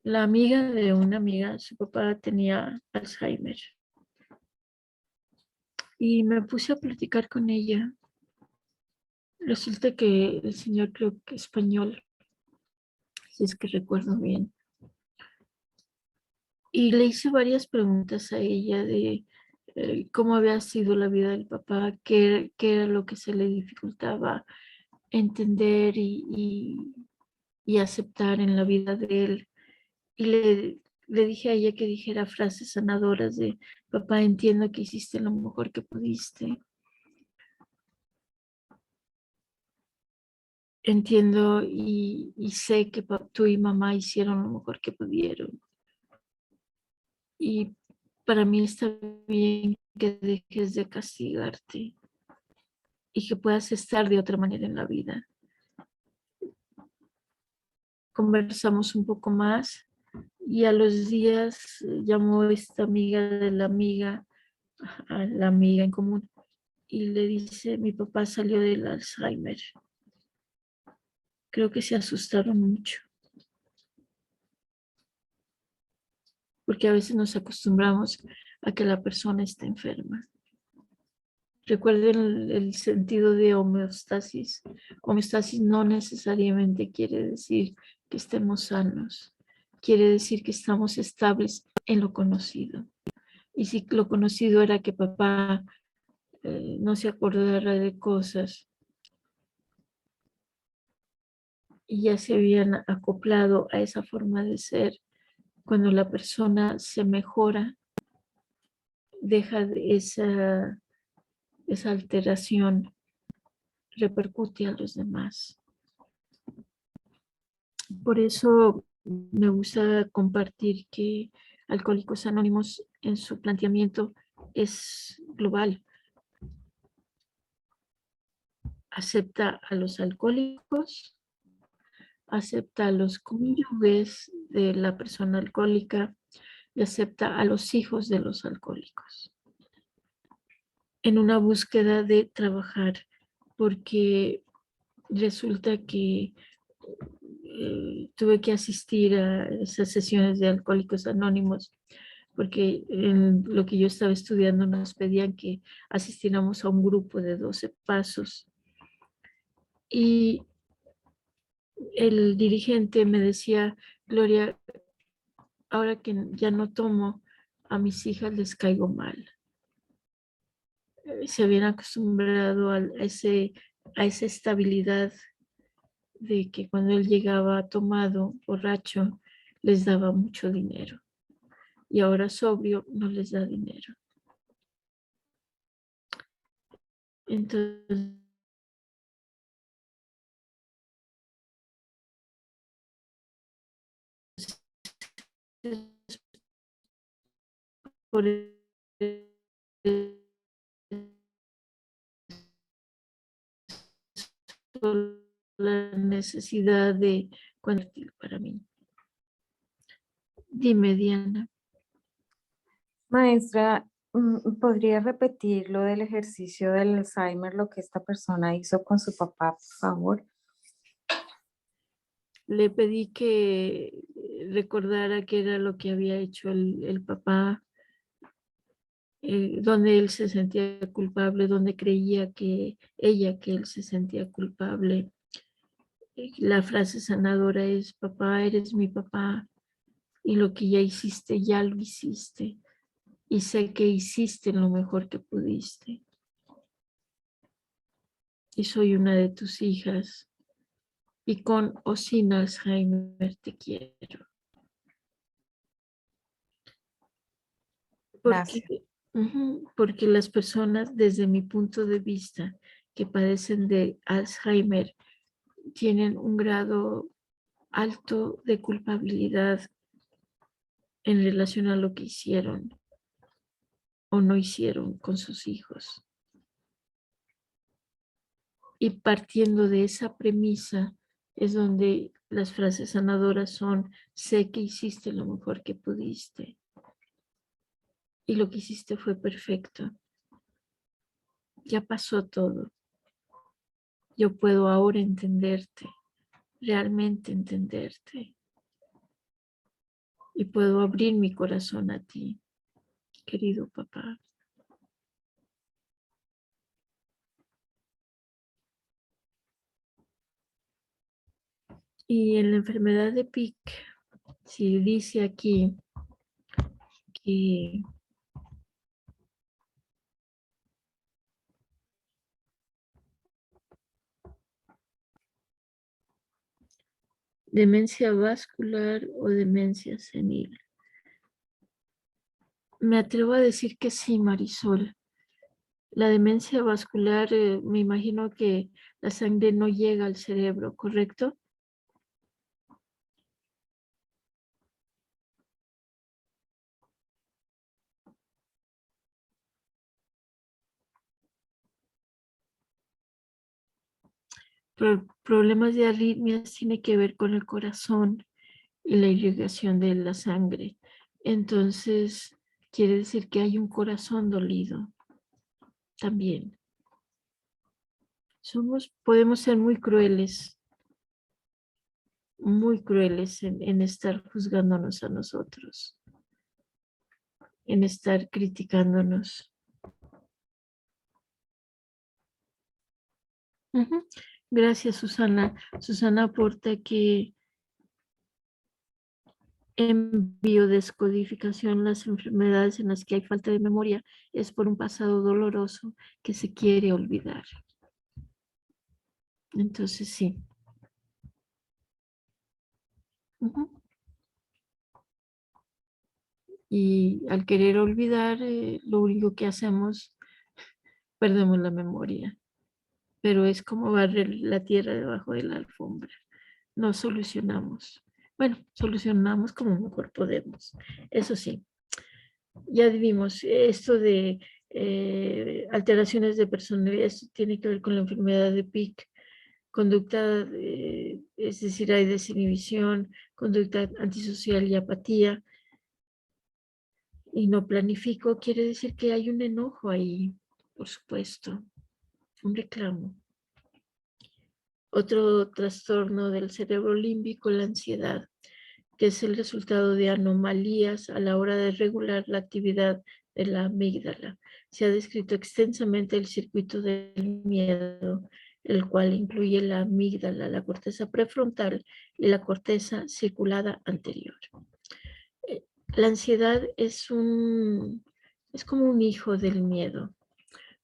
Speaker 1: la amiga de una amiga, su papá tenía Alzheimer. Y me puse a platicar con ella. Resulta que el señor, creo que español, si es que recuerdo bien. Y le hice varias preguntas a ella de cómo había sido la vida del papá, qué era lo que se le dificultaba entender y aceptar en la vida de él. Y le dije a ella que dijera frases sanadoras de, papá, entiendo que hiciste lo mejor que pudiste. Entiendo y sé que tú y mamá hicieron lo mejor que pudieron. Y para mí está bien que dejes de castigarte y que puedas estar de otra manera en la vida. Conversamos un poco más y a los días llamó esta amiga de la amiga, a la amiga en común, y le dice, mi papá salió del Alzheimer. Creo que se asustaron mucho. Porque a veces nos acostumbramos a que la persona está enferma. Recuerden el sentido de homeostasis. Homeostasis no necesariamente quiere decir que estemos sanos. Quiere decir que estamos estables en lo conocido. Y si lo conocido era que papá no se acordara de cosas y ya se habían acoplado a esa forma de ser, cuando la persona se mejora, deja esa alteración repercute a los demás. Por eso me gusta compartir que Alcohólicos Anónimos en su planteamiento es global. Acepta a los alcohólicos, acepta a los cónyuges de la persona alcohólica y acepta a los hijos de los alcohólicos. En una búsqueda de trabajar, porque resulta que tuve que asistir a esas sesiones de Alcohólicos Anónimos, porque en lo que yo estaba estudiando nos pedían que asistiéramos a un grupo de 12 pasos. Y el dirigente me decía, Gloria, ahora que ya no tomo, a mis hijas les caigo mal. Se habían acostumbrado a esa estabilidad de que cuando él llegaba tomado, borracho, les daba mucho dinero. Y ahora sobrio no les da dinero. Entonces, por la necesidad de convertir para mí. Dime, Diana.
Speaker 5: Maestra, ¿podría repetir lo del ejercicio del Alzheimer, lo que esta persona hizo con su papá, por favor?
Speaker 1: Le pedí que recordara qué era lo que había hecho el papá, donde él se sentía culpable, donde creía que él se sentía culpable. La frase sanadora es, papá, eres mi papá, y lo que ya hiciste, ya lo hiciste, y sé que hiciste lo mejor que pudiste. Y soy una de tus hijas, y con o sin Alzheimer te quiero.
Speaker 5: Gracias.
Speaker 1: Porque las personas, desde mi punto de vista, que padecen de Alzheimer, tienen un grado alto de culpabilidad en relación a lo que hicieron o no hicieron con sus hijos. Y partiendo de esa premisa es donde las frases sanadoras son, sé que hiciste lo mejor que pudiste. Y lo que hiciste fue perfecto. Ya pasó todo. Yo puedo ahora entenderte, realmente entenderte. Y puedo abrir mi corazón a ti, querido papá. Y en la enfermedad de Pick, si dice aquí que demencia vascular o demencia senil. Me atrevo a decir que sí, Marisol. La demencia vascular, me imagino que la sangre no llega al cerebro, ¿correcto? Problemas de arritmias tiene que ver con el corazón y la irrigación de la sangre. Entonces, quiere decir que hay un corazón dolido también. Podemos ser muy crueles en estar juzgándonos a nosotros, en estar criticándonos. Gracias, Susana. Susana aporta que en biodescodificación las enfermedades en las que hay falta de memoria es por un pasado doloroso que se quiere olvidar. Entonces sí. Y al querer olvidar, lo único que hacemos, perdemos la memoria. pero es como barrer la tierra debajo de la alfombra. No solucionamos. Bueno, solucionamos como mejor podemos. Eso sí, ya vimos esto de alteraciones de personalidad. Esto tiene que ver con la enfermedad de Pick, conducta, es decir, hay desinhibición, conducta antisocial y apatía. Y no planifico, quiere decir que hay un enojo ahí, por supuesto, un reclamo. Otro trastorno del cerebro límbico, la ansiedad, que es el resultado de anomalías a la hora de regular la actividad de la amígdala. Se ha descrito extensamente el circuito del miedo, el cual incluye la amígdala, la corteza prefrontal y la corteza circulada anterior. La ansiedad es como un hijo del miedo.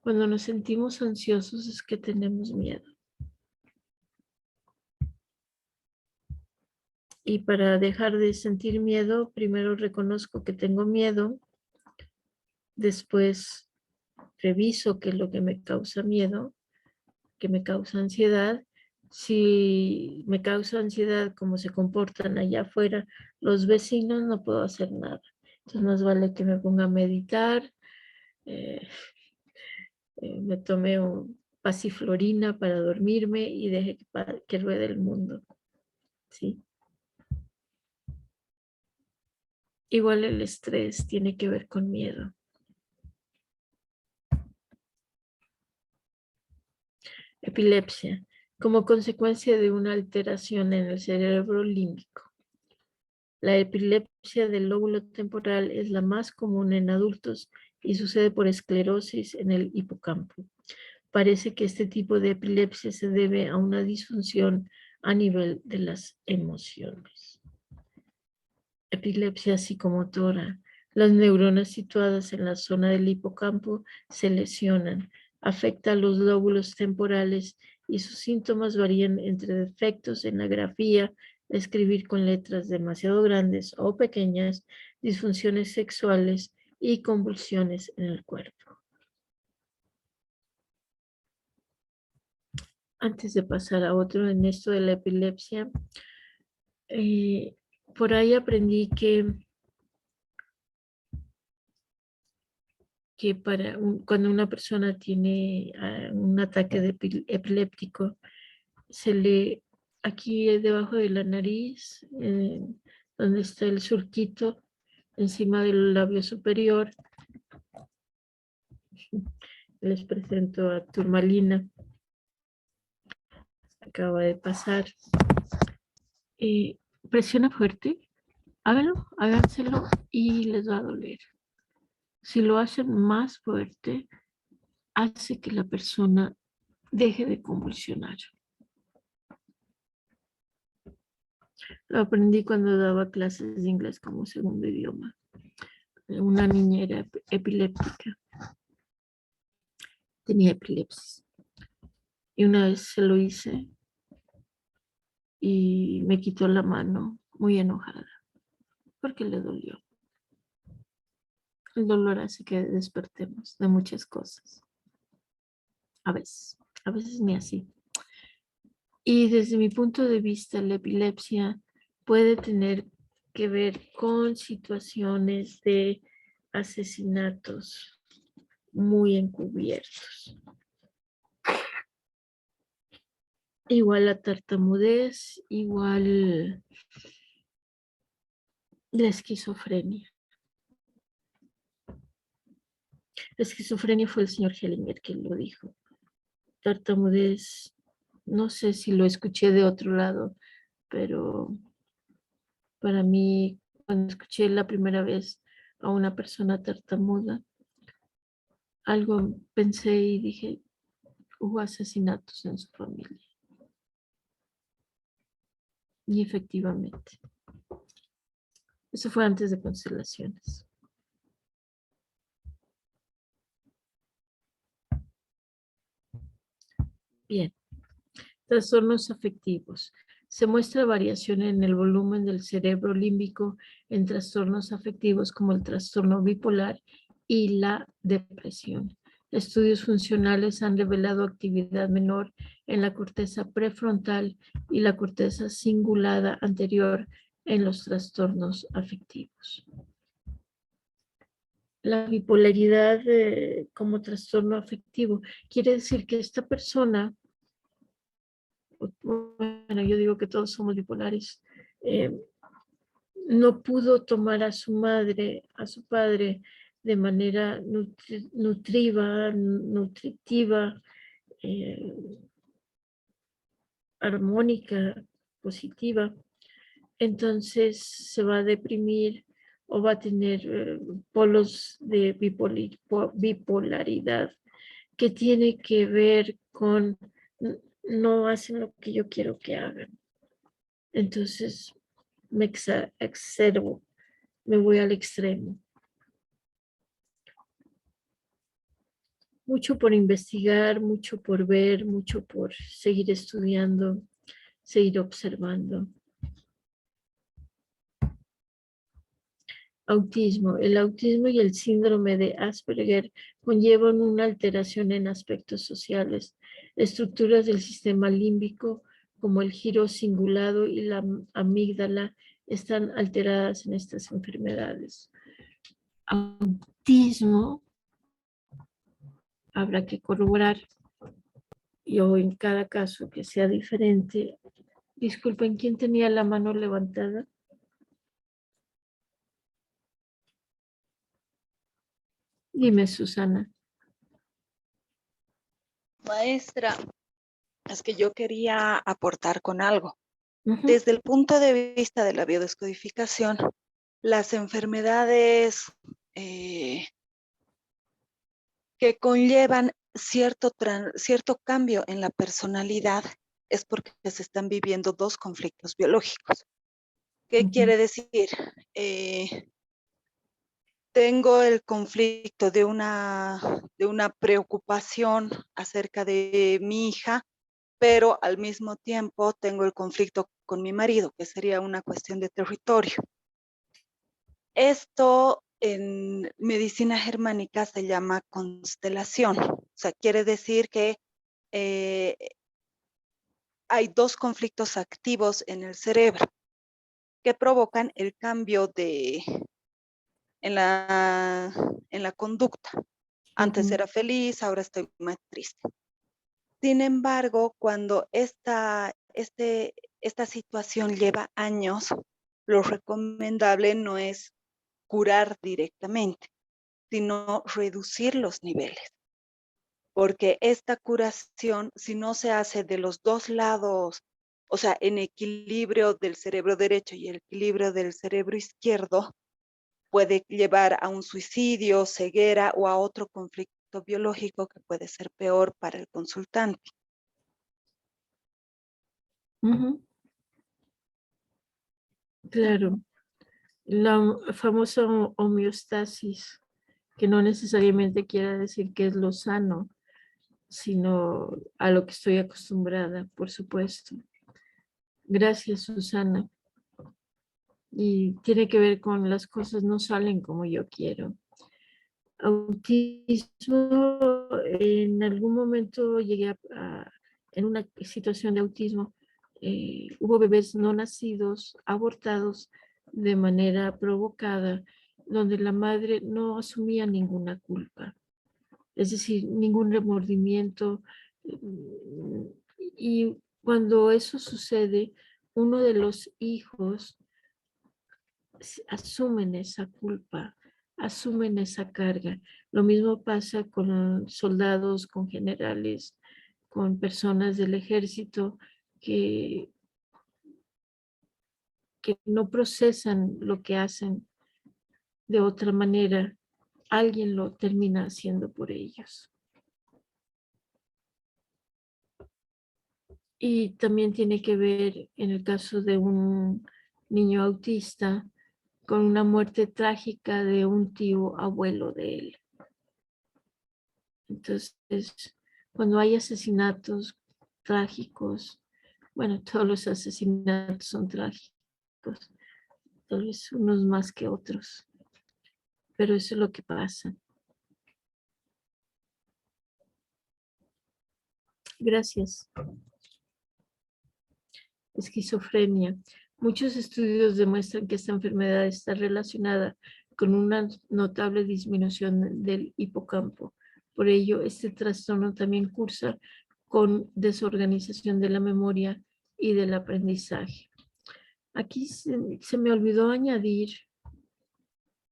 Speaker 1: Cuando nos sentimos ansiosos es que tenemos miedo. Y para dejar de sentir miedo, primero reconozco que tengo miedo, después reviso qué es lo que me causa miedo, que me causa ansiedad. Si me causa ansiedad, como se comportan allá afuera los vecinos, no puedo hacer nada. Entonces más vale que me ponga a meditar, me tomé un pasiflorina para dormirme y deje que ruede el mundo. ¿Sí? Igual el estrés tiene que ver con miedo. Epilepsia, como consecuencia de una alteración en el cerebro límbico. La epilepsia del lóbulo temporal es la más común en adultos y sucede por esclerosis en el hipocampo. Parece que este tipo de epilepsia se debe a una disfunción a nivel de las emociones. Epilepsia psicomotora. Las neuronas situadas en la zona del hipocampo se lesionan, afecta a los lóbulos temporales y sus síntomas varían entre defectos en la grafía, escribir con letras demasiado grandes o pequeñas, disfunciones sexuales y convulsiones en el cuerpo. Antes de pasar a otro en esto de la epilepsia, por ahí aprendí que cuando una persona tiene un ataque epiléptico, aquí debajo de la nariz, donde está el surquito, encima del labio superior, les presento a Turmalina, acaba de pasar. Presiona fuerte, háganselo y les va a doler. Si lo hacen más fuerte, hace que la persona deje de convulsionar. Lo aprendí cuando daba clases de inglés como segundo idioma. Una niña era epiléptica. Tenía epilepsia. Y una vez se lo hice y me quitó la mano muy enojada porque le dolió. El dolor hace que despertemos de muchas cosas. A veces ni así. Y desde mi punto de vista, la epilepsia puede tener que ver con situaciones de asesinatos muy encubiertos. Igual la tartamudez, igual la esquizofrenia. La esquizofrenia fue el señor Hellinger quien lo dijo. Tartamudez, no sé si lo escuché de otro lado, pero para mí, cuando escuché la primera vez a una persona tartamuda, algo pensé y dije, hubo asesinatos en su familia. Y efectivamente. Eso fue antes de Constelaciones. Bien. Trastornos afectivos. Se muestra variación en el volumen del cerebro límbico en trastornos afectivos como el trastorno bipolar y la depresión. Estudios funcionales han revelado actividad menor en la corteza prefrontal y la corteza cingulada anterior en los trastornos afectivos. La bipolaridad como trastorno afectivo quiere decir que esta persona, bueno, yo digo que todos somos bipolares, no pudo tomar a su madre, a su padre, de manera nutritiva, armónica, positiva. Entonces se va a deprimir o va a tener polos de bipolaridad que tiene que ver con no hacen lo que yo quiero que hagan. Entonces me exacerbo, me voy al extremo. Mucho por investigar, mucho por ver, mucho por seguir estudiando, seguir observando. Autismo. El autismo y el síndrome de Asperger conllevan una alteración en aspectos sociales. Estructuras del sistema límbico, como el giro cingulado y la amígdala, están alteradas en estas enfermedades. Autismo, habrá que corroborar, o en cada caso que sea diferente. Disculpen, ¿quién tenía la mano levantada? Dime, Susana.
Speaker 6: Maestra, es que yo quería aportar con algo.
Speaker 1: Ujú.
Speaker 6: Desde el punto de vista de la biodescodificación, las enfermedades que conllevan cierto cambio en la personalidad es porque se están viviendo dos conflictos biológicos. ¿Qué
Speaker 1: Ujú.
Speaker 6: quiere decir? Tengo el conflicto de una preocupación acerca de mi hija, pero al mismo tiempo tengo el conflicto con mi marido, que sería una cuestión de territorio. Esto en medicina germánica se llama constelación. O sea, quiere decir que hay dos conflictos activos en el cerebro que provocan el cambio en la conducta. Antes era feliz, ahora estoy más triste. Sin embargo, cuando esta situación lleva años, lo recomendable no es curar directamente, sino reducir los niveles. Porque esta curación, si no se hace de los dos lados, o sea, en equilibrio del cerebro derecho y el equilibrio del cerebro izquierdo, puede llevar a un suicidio, ceguera o a otro conflicto biológico que puede ser peor para el consultante.
Speaker 1: Ujú. Claro, la famosa homeostasis, que no necesariamente quiere decir que es lo sano, sino a lo que estoy acostumbrada, por supuesto. Gracias, Susana. Y tiene que ver con las cosas no salen como yo quiero. Autismo, en algún momento llegué en una situación de autismo, hubo bebés no nacidos, abortados de manera provocada, donde la madre no asumía ninguna culpa, es decir, ningún remordimiento. Y cuando eso sucede, uno de los hijos asumen esa culpa, asumen esa carga. Lo mismo pasa con soldados, con generales, con personas del ejército que no procesan lo que hacen de otra manera. Alguien lo termina haciendo por ellos. Y también tiene que ver, en el caso de un niño autista, con una muerte trágica de un tío abuelo de él. Entonces, cuando hay asesinatos trágicos, bueno, todos los asesinatos son trágicos, tal vez unos más que otros, pero eso es lo que pasa. Gracias. Esquizofrenia. Muchos estudios demuestran que esta enfermedad está relacionada con una notable disminución del hipocampo. Por ello, este trastorno también cursa con desorganización de la memoria y del aprendizaje. Aquí se me olvidó añadir,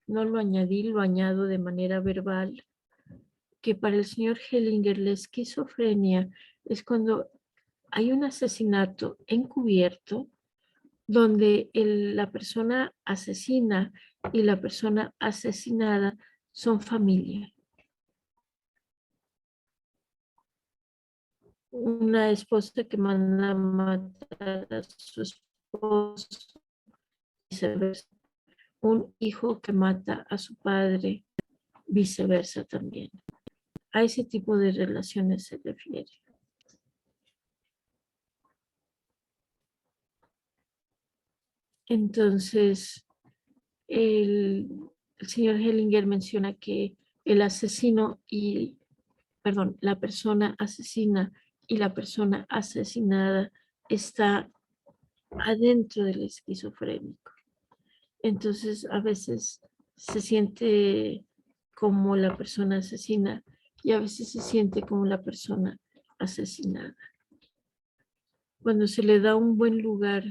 Speaker 1: no lo añadí, lo añado de manera verbal, que para el señor Hellinger la esquizofrenia es cuando hay un asesinato encubierto donde la persona asesina y la persona asesinada son familia. Una esposa que manda a matar a su esposo, viceversa. Un hijo que mata a su padre, viceversa también. A ese tipo de relaciones se refiere. Entonces, el señor Hellinger menciona que el asesino y, perdón, la persona asesina y la persona asesinada está adentro del esquizofrénico. Entonces, a veces se siente como la persona asesina y a veces se siente como la persona asesinada. Cuando se le da un buen lugar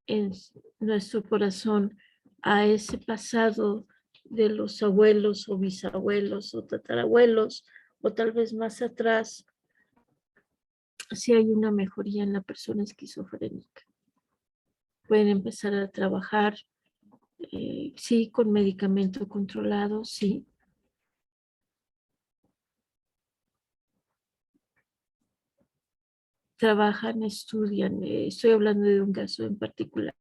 Speaker 1: en nuestro corazón a ese pasado de los abuelos o bisabuelos o tatarabuelos o tal vez más atrás, sí hay una mejoría en la persona esquizofrénica. Pueden empezar a trabajar, sí, con medicamento controlado, sí. Trabajan, estudian. Estoy hablando de un caso en particular,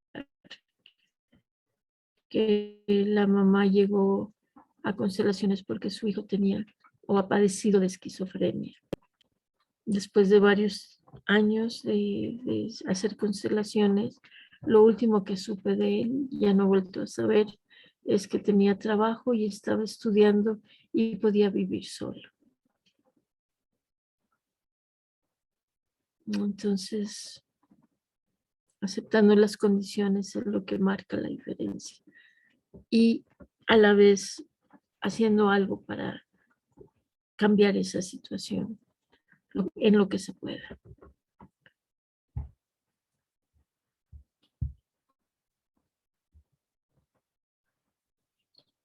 Speaker 1: que la mamá llegó a constelaciones porque su hijo tenía o ha padecido de esquizofrenia. Después de varios años de hacer constelaciones, lo último que supe de él, ya no he vuelto a saber, es que tenía trabajo y estaba estudiando y podía vivir solo. Entonces, aceptando las condiciones es lo que marca la diferencia. Y a la vez haciendo algo para cambiar esa situación en lo que se pueda.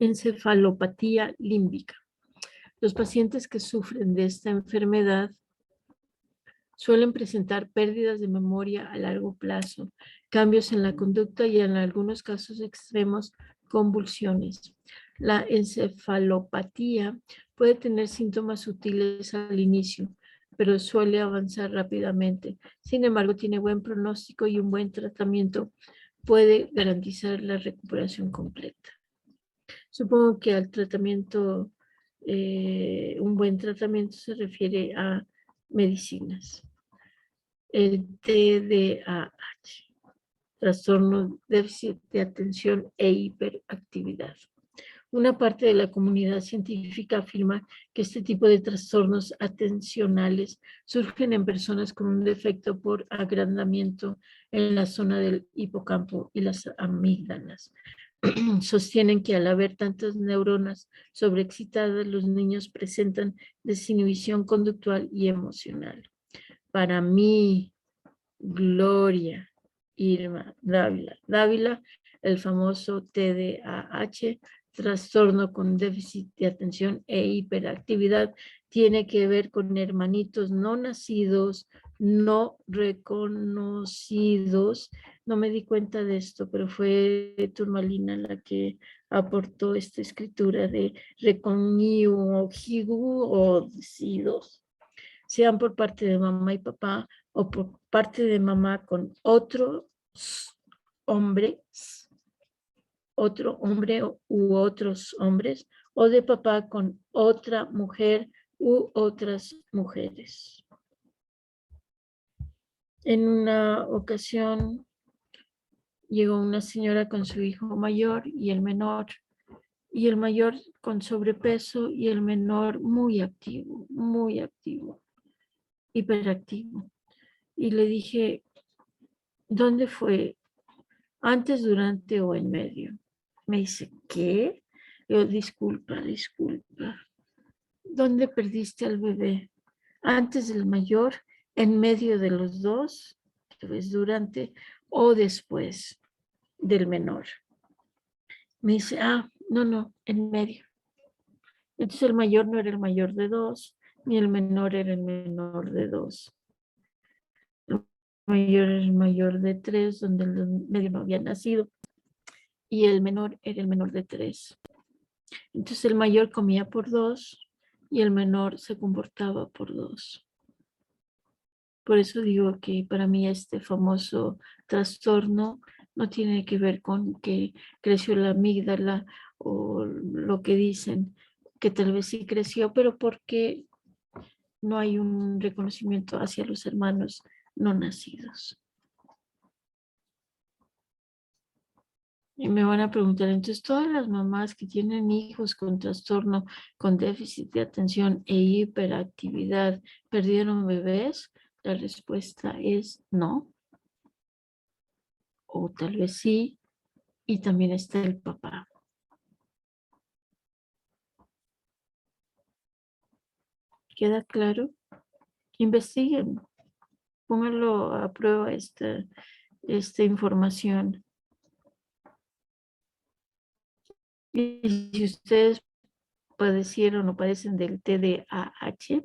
Speaker 1: Encefalopatía límbica. Los pacientes que sufren de esta enfermedad suelen presentar pérdidas de memoria a largo plazo, cambios en la conducta y en algunos casos extremos, convulsiones. La encefalopatía puede tener síntomas sutiles al inicio, pero suele avanzar rápidamente. Sin embargo, tiene buen pronóstico y un buen tratamiento puede garantizar la recuperación completa. Supongo que al tratamiento, un buen tratamiento se refiere a medicinas. El TDAH, trastorno déficit de atención e hiperactividad. Una parte de la comunidad científica afirma que este tipo de trastornos atencionales surgen en personas con un defecto por agrandamiento en la zona del hipocampo y las amígdalas. Sostienen que al haber tantas neuronas sobreexcitadas, los niños presentan desinhibición conductual y emocional. Para mí, Gloria, Irma, Dávila, el famoso TDAH, trastorno con déficit de atención e hiperactividad, tiene que ver con hermanitos no nacidos, no reconocidos. No me di cuenta de esto, pero fue Turmalina la que aportó esta escritura de reconocidos, sean por parte de mamá y papá o por parte de mamá con otros hombres, otro hombre u otros hombres, o de papá con otra mujer u otras mujeres. En una ocasión llegó una señora con su hijo mayor y el menor, y el mayor con sobrepeso y el menor muy activo, muy activo. hiperactivo. Y le dije, ¿dónde fue? ¿Antes, durante o en medio? Me dice, ¿qué? Yo, disculpa. ¿Dónde perdiste al bebé? ¿Antes del mayor, en medio de los dos, durante o después del menor? Me dice, no, en medio. Entonces el mayor no era el mayor de 2, ni el menor era el menor de 2. El mayor era el mayor de 3, donde el medio no había nacido, y el menor era el menor de 3. Entonces el mayor comía por 2 y el menor se comportaba por 2. Por eso digo que para mí este famoso trastorno no tiene que ver con que creció la amígdala o lo que dicen, que tal vez sí creció, pero porque no hay un reconocimiento hacia los hermanos no nacidos. Y me van a preguntar, entonces, todas las mamás que tienen hijos con trastorno, con déficit de atención e hiperactividad, ¿perdieron bebés? La respuesta es no. O tal vez sí, y también está el papá. ¿Queda claro? Investiguen, pónganlo a prueba esta información. Y si ustedes padecieron o padecen del TDAH,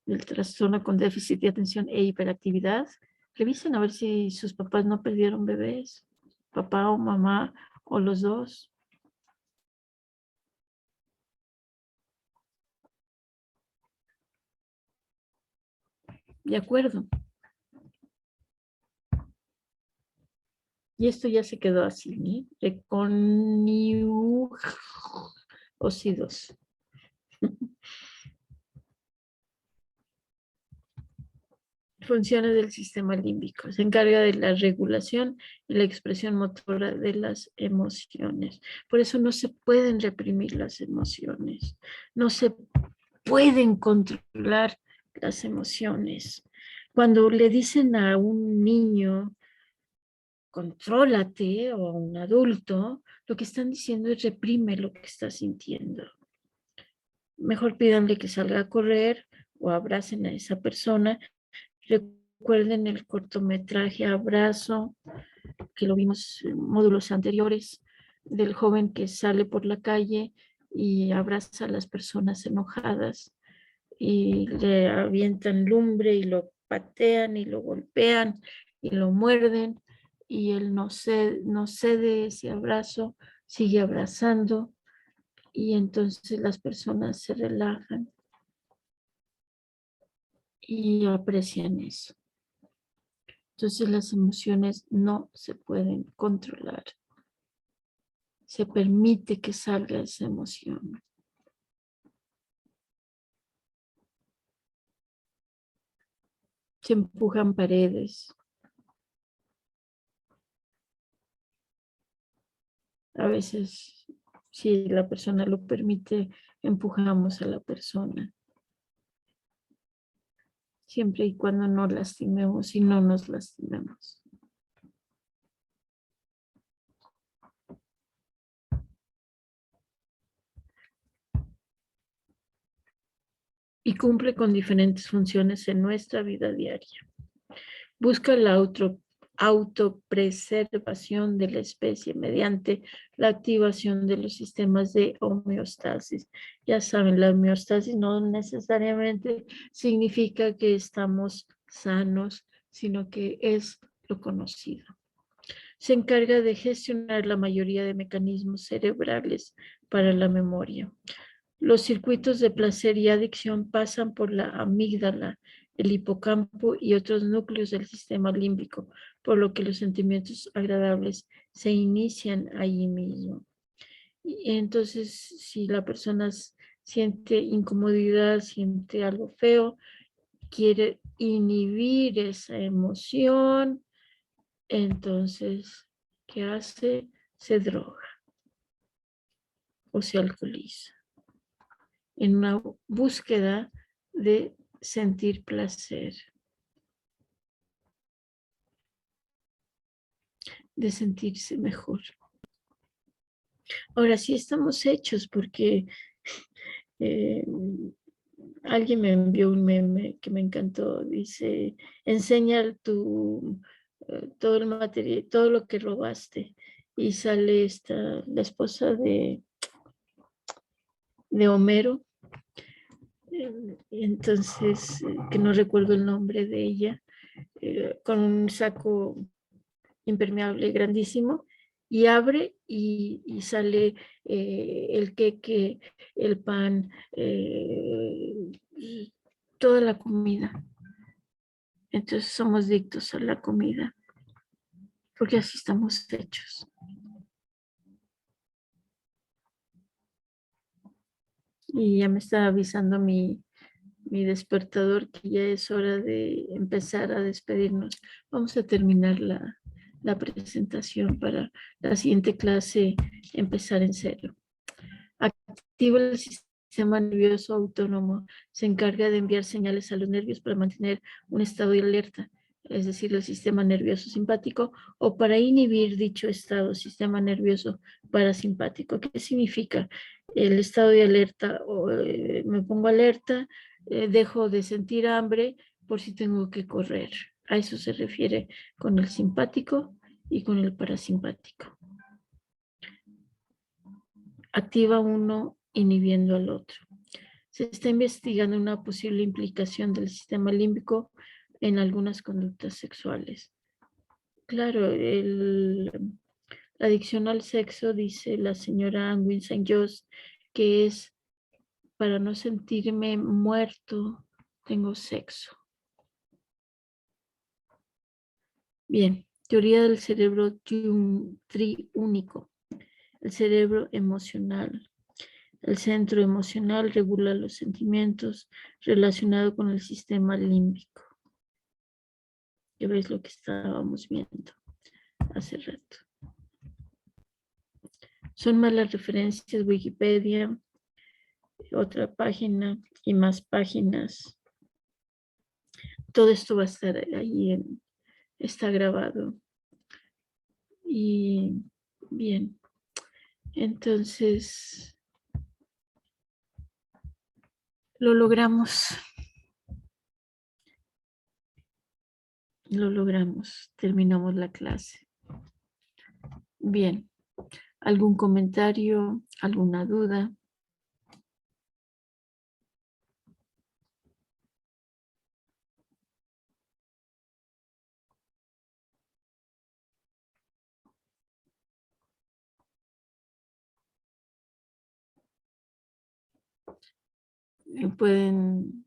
Speaker 1: del trastorno con déficit de atención e hiperactividad, revisen a ver si sus papás no perdieron bebés, papá o mamá o los dos. De acuerdo. Y esto ya se quedó así, ¿no? Reconiócidos. Funciones del sistema límbico. Se encarga de la regulación y la expresión motora de las emociones. Por eso no se pueden reprimir las emociones. No se pueden controlar las emociones. Cuando le dicen a un niño, contrólate, o a un adulto, lo que están diciendo es reprime lo que está sintiendo. Mejor pídanle que salga a correr o abracen a esa persona. Recuerden el cortometraje Abrazo, que lo vimos en módulos anteriores, del joven que sale por la calle y abraza a las personas enojadas y le avientan lumbre y lo patean y lo golpean y lo muerden y él no cede ese abrazo, sigue abrazando y entonces las personas se relajan y aprecian eso. Entonces las emociones no se pueden controlar. Se permite que salga esa emoción. Se empujan paredes. A veces, si la persona lo permite, empujamos a la persona. Siempre y cuando no lastimemos y no nos lastimemos. Y cumple con diferentes funciones en nuestra vida diaria. Busca la autopreservación de la especie mediante la activación de los sistemas de homeostasis. Ya saben, la homeostasis no necesariamente significa que estamos sanos, sino que es lo conocido. Se encarga de gestionar la mayoría de mecanismos cerebrales para la memoria. Los circuitos de placer y adicción pasan por la amígdala, el hipocampo y otros núcleos del sistema límbico, por lo que los sentimientos agradables se inician allí mismo. Y entonces, si la persona siente incomodidad, siente algo feo, quiere inhibir esa emoción, entonces, ¿qué hace? Se droga o se alcoholiza en una búsqueda de sentir placer, de sentirse mejor. Ahora sí estamos hechos porque alguien me envió un meme que me encantó. Dice, enseña todo el material, todo lo que robaste. Y sale la esposa de Homero. Entonces, que no recuerdo el nombre de ella, con un saco impermeable grandísimo, y abre y sale el queque, el pan, toda la comida. Entonces somos adictos a la comida, porque así estamos hechos. Y ya me está avisando mi despertador que ya es hora de empezar a despedirnos. Vamos a terminar la presentación para la siguiente clase, empezar en cero. Activa el sistema nervioso autónomo. Se encarga de enviar señales a los nervios para mantener un estado de alerta, es decir, el sistema nervioso simpático, o para inhibir dicho estado, sistema nervioso parasimpático. ¿Qué significa? El estado de alerta, me pongo alerta, dejo de sentir hambre por si tengo que correr. A eso se refiere con el simpático y con el parasimpático. Activa uno inhibiendo al otro. Se está investigando una posible implicación del sistema límbico en algunas conductas sexuales. Claro, la adicción al sexo, dice la señora Angwin St. Just, que es para no sentirme muerto, tengo sexo. Bien, teoría del cerebro triúnico. El cerebro emocional. El centro emocional regula los sentimientos relacionados con el sistema límbico. Ya ves lo que estábamos viendo hace rato. Son malas referencias, Wikipedia, otra página y más páginas. Todo esto va a estar ahí, está grabado. Y bien, entonces lo logramos. Lo logramos, terminamos la clase. Bien, ¿algún comentario, alguna duda? Pueden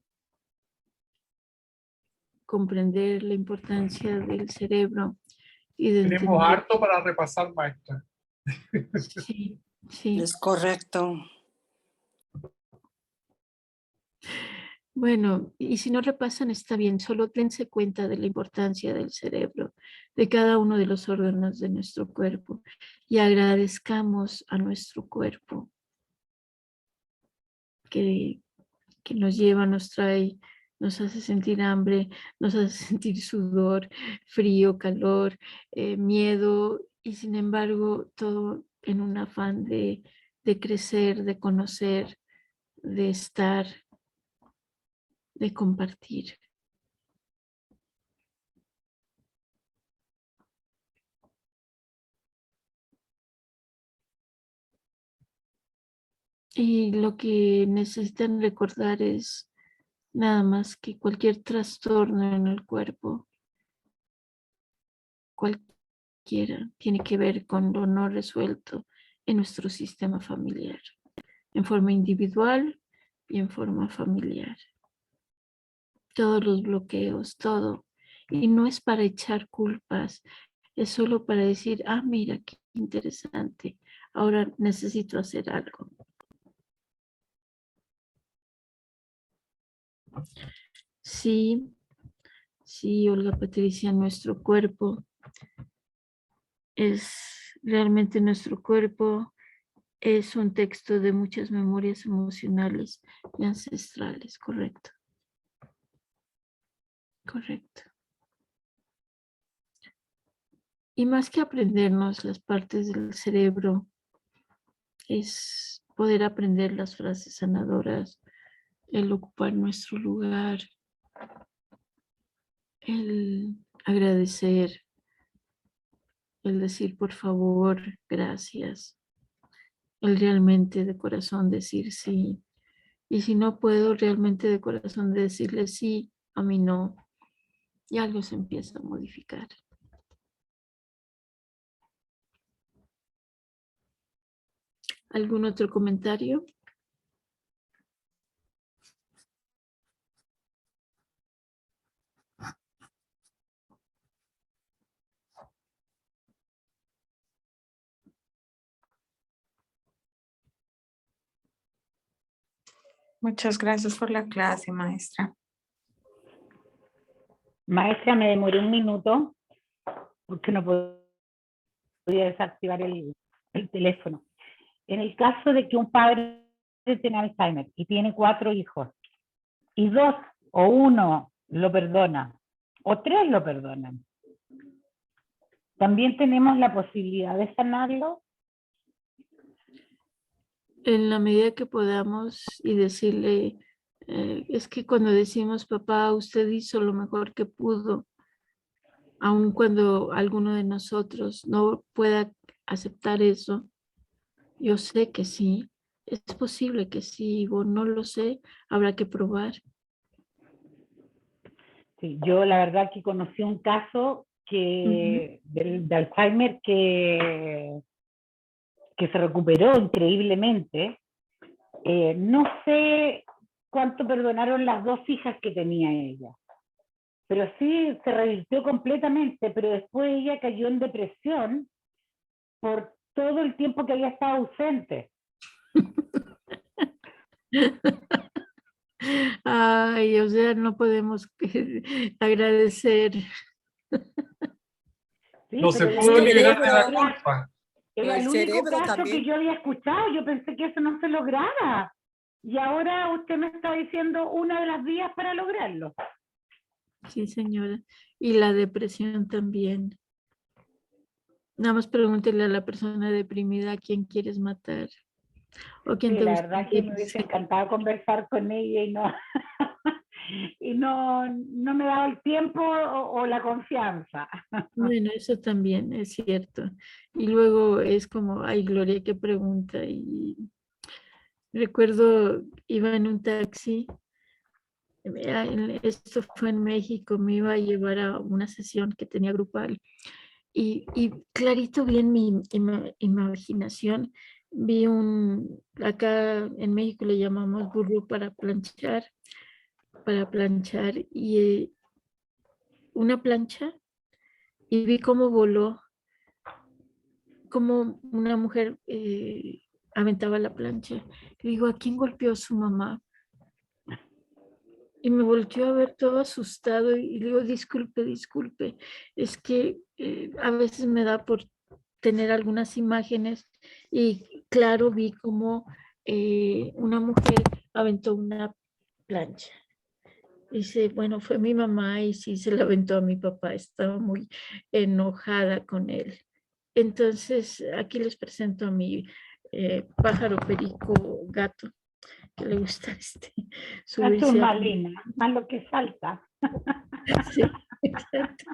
Speaker 1: comprender la importancia del cerebro y de
Speaker 2: Tenemos
Speaker 1: entender.
Speaker 2: harto para repasar, maestra.
Speaker 1: Sí, sí.
Speaker 3: Es correcto.
Speaker 1: Bueno, y si no repasan está bien, solo dense cuenta de la importancia del cerebro, de cada uno de los órganos de nuestro cuerpo, y agradezcamos a nuestro cuerpo que nos lleva, nos trae, nos hace sentir hambre, nos hace sentir sudor, frío, calor, miedo, y sin embargo todo en un afán de crecer, de conocer, de estar, de compartir. Y lo que necesitan recordar es nada más que cualquier trastorno en el cuerpo, cualquiera, tiene que ver con lo no resuelto en nuestro sistema familiar, en forma individual y en forma familiar. Todos los bloqueos, todo. Y no es para echar culpas, es solo para decir, ah, mira, qué interesante, ahora necesito hacer algo. Sí, sí, Olga Patricia, nuestro cuerpo es realmente nuestro cuerpo, es un texto de muchas memorias emocionales y ancestrales, correcto. Correcto. Y más que aprendernos las partes del cerebro, es poder aprender las frases sanadoras, el ocupar nuestro lugar, el agradecer, el decir por favor, gracias, el realmente de corazón decir sí. Y si no puedo realmente de corazón decirle sí, a mí no, y algo se empieza a modificar. ¿Algún otro comentario?
Speaker 5: Muchas gracias por la clase, maestra.
Speaker 7: Maestra, me demoré un minuto porque no podía desactivar el teléfono. En el caso de que un padre tiene Alzheimer y tiene 4 hijos, y 2 o 1 lo perdona, o 3 lo perdonan, ¿también tenemos la posibilidad de sanarlo?
Speaker 1: En la medida que podamos y decirle, es que cuando decimos, papá, usted hizo lo mejor que pudo, aun cuando alguno de nosotros no pueda aceptar eso, yo sé que sí, es posible que sí, o no lo sé, habrá que probar.
Speaker 7: Sí, yo la verdad que conocí un caso de Alzheimer que se recuperó increíblemente. No sé cuánto perdonaron las 2 hijas que tenía ella, pero sí se revirtió completamente, pero después ella cayó en depresión por todo el tiempo que había estado ausente.
Speaker 1: Ay, o sea, no podemos agradecer.
Speaker 7: Sí,
Speaker 2: No se
Speaker 7: pero
Speaker 2: pudo
Speaker 7: ella-
Speaker 2: liberar de la
Speaker 3: cerebro-
Speaker 2: culpa.
Speaker 7: era
Speaker 3: el
Speaker 7: el único
Speaker 3: cerebro
Speaker 7: caso
Speaker 3: también.
Speaker 7: que yo había escuchado. Yo pensé que eso no se lograba. Y ahora usted me está diciendo una de las vías para lograrlo.
Speaker 1: Sí, señora. Y la depresión también. Nada más pregúntele a la persona deprimida a quién quieres matar. O quién
Speaker 7: Sí,
Speaker 1: te
Speaker 7: la
Speaker 1: gusta.
Speaker 7: verdad que me hubiese encantado conversar con ella y no, y no me daba el tiempo o la confianza.
Speaker 1: Bueno, eso también es cierto. Y luego es como, ay, Gloria, qué pregunta. Y recuerdo, iba en un taxi, esto fue en México, me iba a llevar a una sesión que tenía grupal. Y clarito vi en mi imaginación, vi acá en México le llamamos burro para planchar, y una plancha, y vi cómo voló, como una mujer aventaba la plancha. Le digo, ¿a quién golpeó su mamá? Y me volteó a ver todo asustado y le digo, disculpe, es que a veces me da por tener algunas imágenes y claro, vi como una mujer aventó una plancha. Dice, bueno, fue mi mamá y sí se la aventó a mi papá, estaba muy enojada con él. Entonces, aquí les presento a mi pájaro, perico, gato, que le gusta
Speaker 7: Una
Speaker 1: subirse a...
Speaker 7: submarina, a lo que salta.
Speaker 1: Sí, exacto.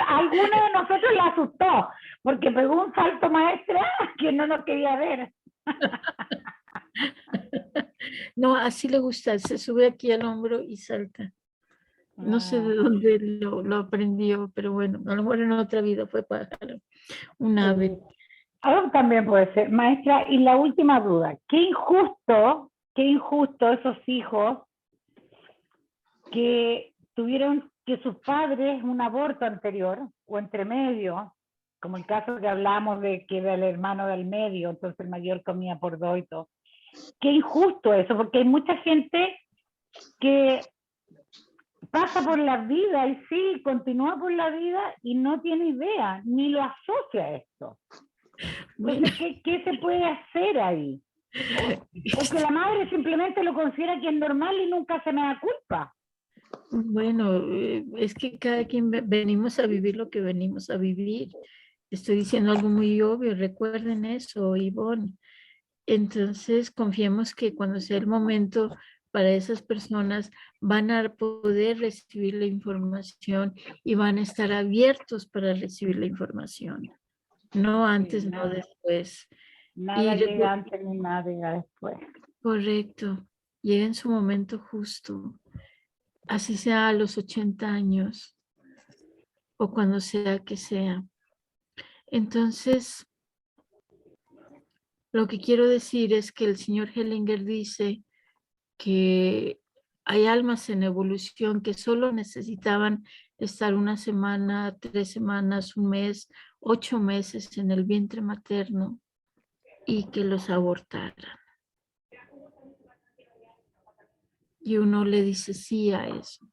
Speaker 7: Alguno de nosotros la asustó, porque pegó un salto maestra que no nos quería ver.
Speaker 1: No, así le gusta, se sube aquí al hombro y salta. No sé de dónde lo aprendió, pero bueno, a lo mejor en otra vida fue pájaro, un ave.
Speaker 7: También puede ser. Maestra, y la última duda, qué injusto esos hijos que tuvieron que sus padres un aborto anterior o entre medio, como el caso que hablamos de que era el hermano del medio, entonces el mayor comía por 2 y todo. Qué injusto eso, porque hay mucha gente que pasa por la vida y sí, continúa por la vida y no tiene idea, ni lo asocia a esto.
Speaker 1: Bueno,
Speaker 7: Entonces, ¿qué se puede hacer ahí? O que la madre simplemente lo considera que es normal y nunca se me da culpa.
Speaker 1: Bueno, es que cada quien venimos a vivir lo que venimos a vivir. Estoy diciendo algo muy obvio, recuerden eso, Ivonne. Entonces, confiemos que cuando sea el momento para esas personas van a poder recibir la información y van a estar abiertos para recibir la información. No antes, no
Speaker 7: nada.
Speaker 1: después.
Speaker 7: Nada
Speaker 1: Y
Speaker 7: llega antes ni nada llega después.
Speaker 1: correcto, llega en su momento justo, así sea a los 80 años o cuando sea que sea. Entonces, lo que quiero decir es que el señor Hellinger dice que hay almas en evolución que solo necesitaban estar 1 semana, 3 semanas, 1 mes, 8 meses en el vientre materno y que los abortaran. Y uno le dice sí a eso.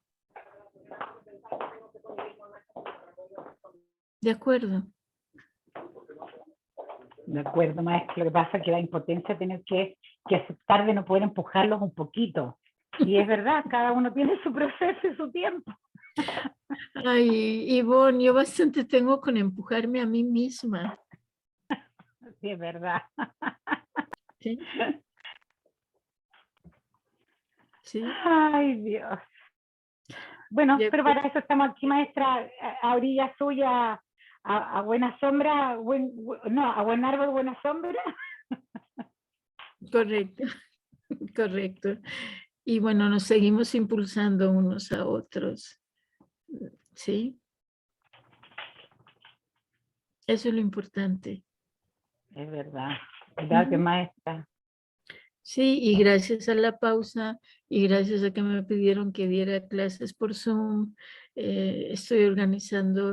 Speaker 1: ¿De acuerdo?
Speaker 7: De acuerdo, maestra. Lo que pasa es que la impotencia tener que aceptar de no poder empujarlos un poquito. Y es verdad, cada uno tiene su proceso y su tiempo.
Speaker 1: Ay, Ivonne, yo bastante tengo con empujarme a mí misma.
Speaker 7: Sí, es verdad.
Speaker 1: ¿Sí? ¿Sí?
Speaker 7: Ay, Dios. Bueno,
Speaker 1: Ya
Speaker 7: pero
Speaker 1: que-
Speaker 7: para eso estamos aquí, maestra, a orilla suya, a buena sombra, a buen árbol, buena sombra.
Speaker 1: Correcto, correcto. Y bueno, nos seguimos impulsando unos a otros. ¿Sí? Eso es lo importante.
Speaker 7: Es verdad. Gracias,
Speaker 1: Ujú.
Speaker 7: maestra.
Speaker 1: Sí, y gracias a la pausa y gracias a que me pidieron que diera clases por Zoom, estoy organizando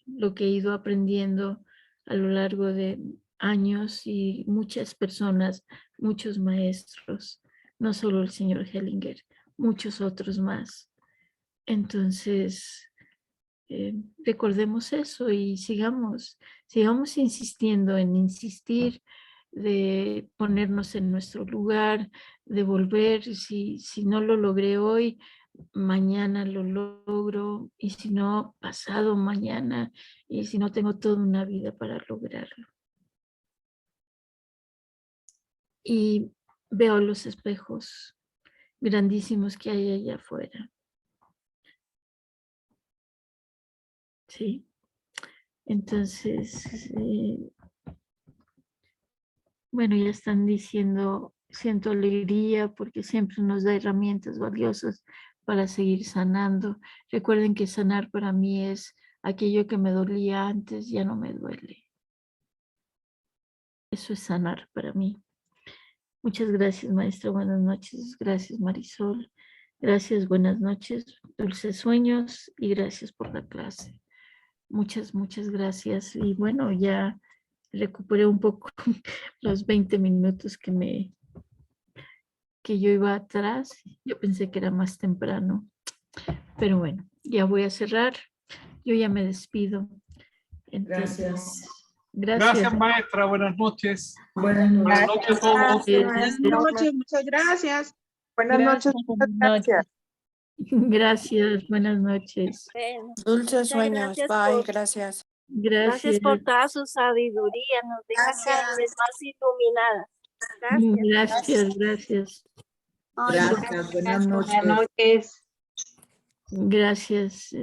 Speaker 1: lo que he ido aprendiendo a lo largo de años y muchas personas, muchos maestros, no solo el señor Hellinger, muchos otros más. Entonces, recordemos eso y sigamos insistiendo en insistir, de ponernos en nuestro lugar, de volver, si no lo logré hoy, mañana lo logro, y si no, pasado mañana, y si no, tengo toda una vida para lograrlo. Y veo los espejos grandísimos que hay allá afuera. ¿Sí? Entonces, bueno, ya están diciendo, siento alegría porque siempre nos da herramientas valiosas para seguir sanando. Recuerden que sanar para mí es aquello que me dolía antes, ya no me duele. Eso es sanar para mí. Muchas gracias, maestra. Buenas noches. Gracias, Marisol. Gracias, buenas noches, dulces sueños y gracias por la clase. Muchas, muchas gracias. Y bueno, ya recuperé un poco los 20 minutos que yo iba atrás. Yo pensé que era más temprano. Pero bueno, ya voy a cerrar. Yo ya me despido. Entonces, gracias.
Speaker 2: Gracias, maestra. Buenas noches.
Speaker 8: Buenas
Speaker 2: Buenas
Speaker 8: noches.
Speaker 2: noches a todos.
Speaker 1: Gracias.
Speaker 9: Buenas noches, muchas gracias.
Speaker 8: Buenas noches.
Speaker 4: buenas
Speaker 8: Muchas gracias.
Speaker 1: Gracias, buenas noches.
Speaker 3: Dulces
Speaker 10: Muchas
Speaker 3: sueños.
Speaker 10: gracias
Speaker 3: Bye,
Speaker 10: por-
Speaker 3: gracias.
Speaker 1: Gracias.
Speaker 10: por toda su sabiduría. Nos deja cada vez más iluminadas. Gracias.
Speaker 1: Gracias.
Speaker 8: Gracias. Buenas noches.
Speaker 4: Buenas noches.
Speaker 1: Gracias.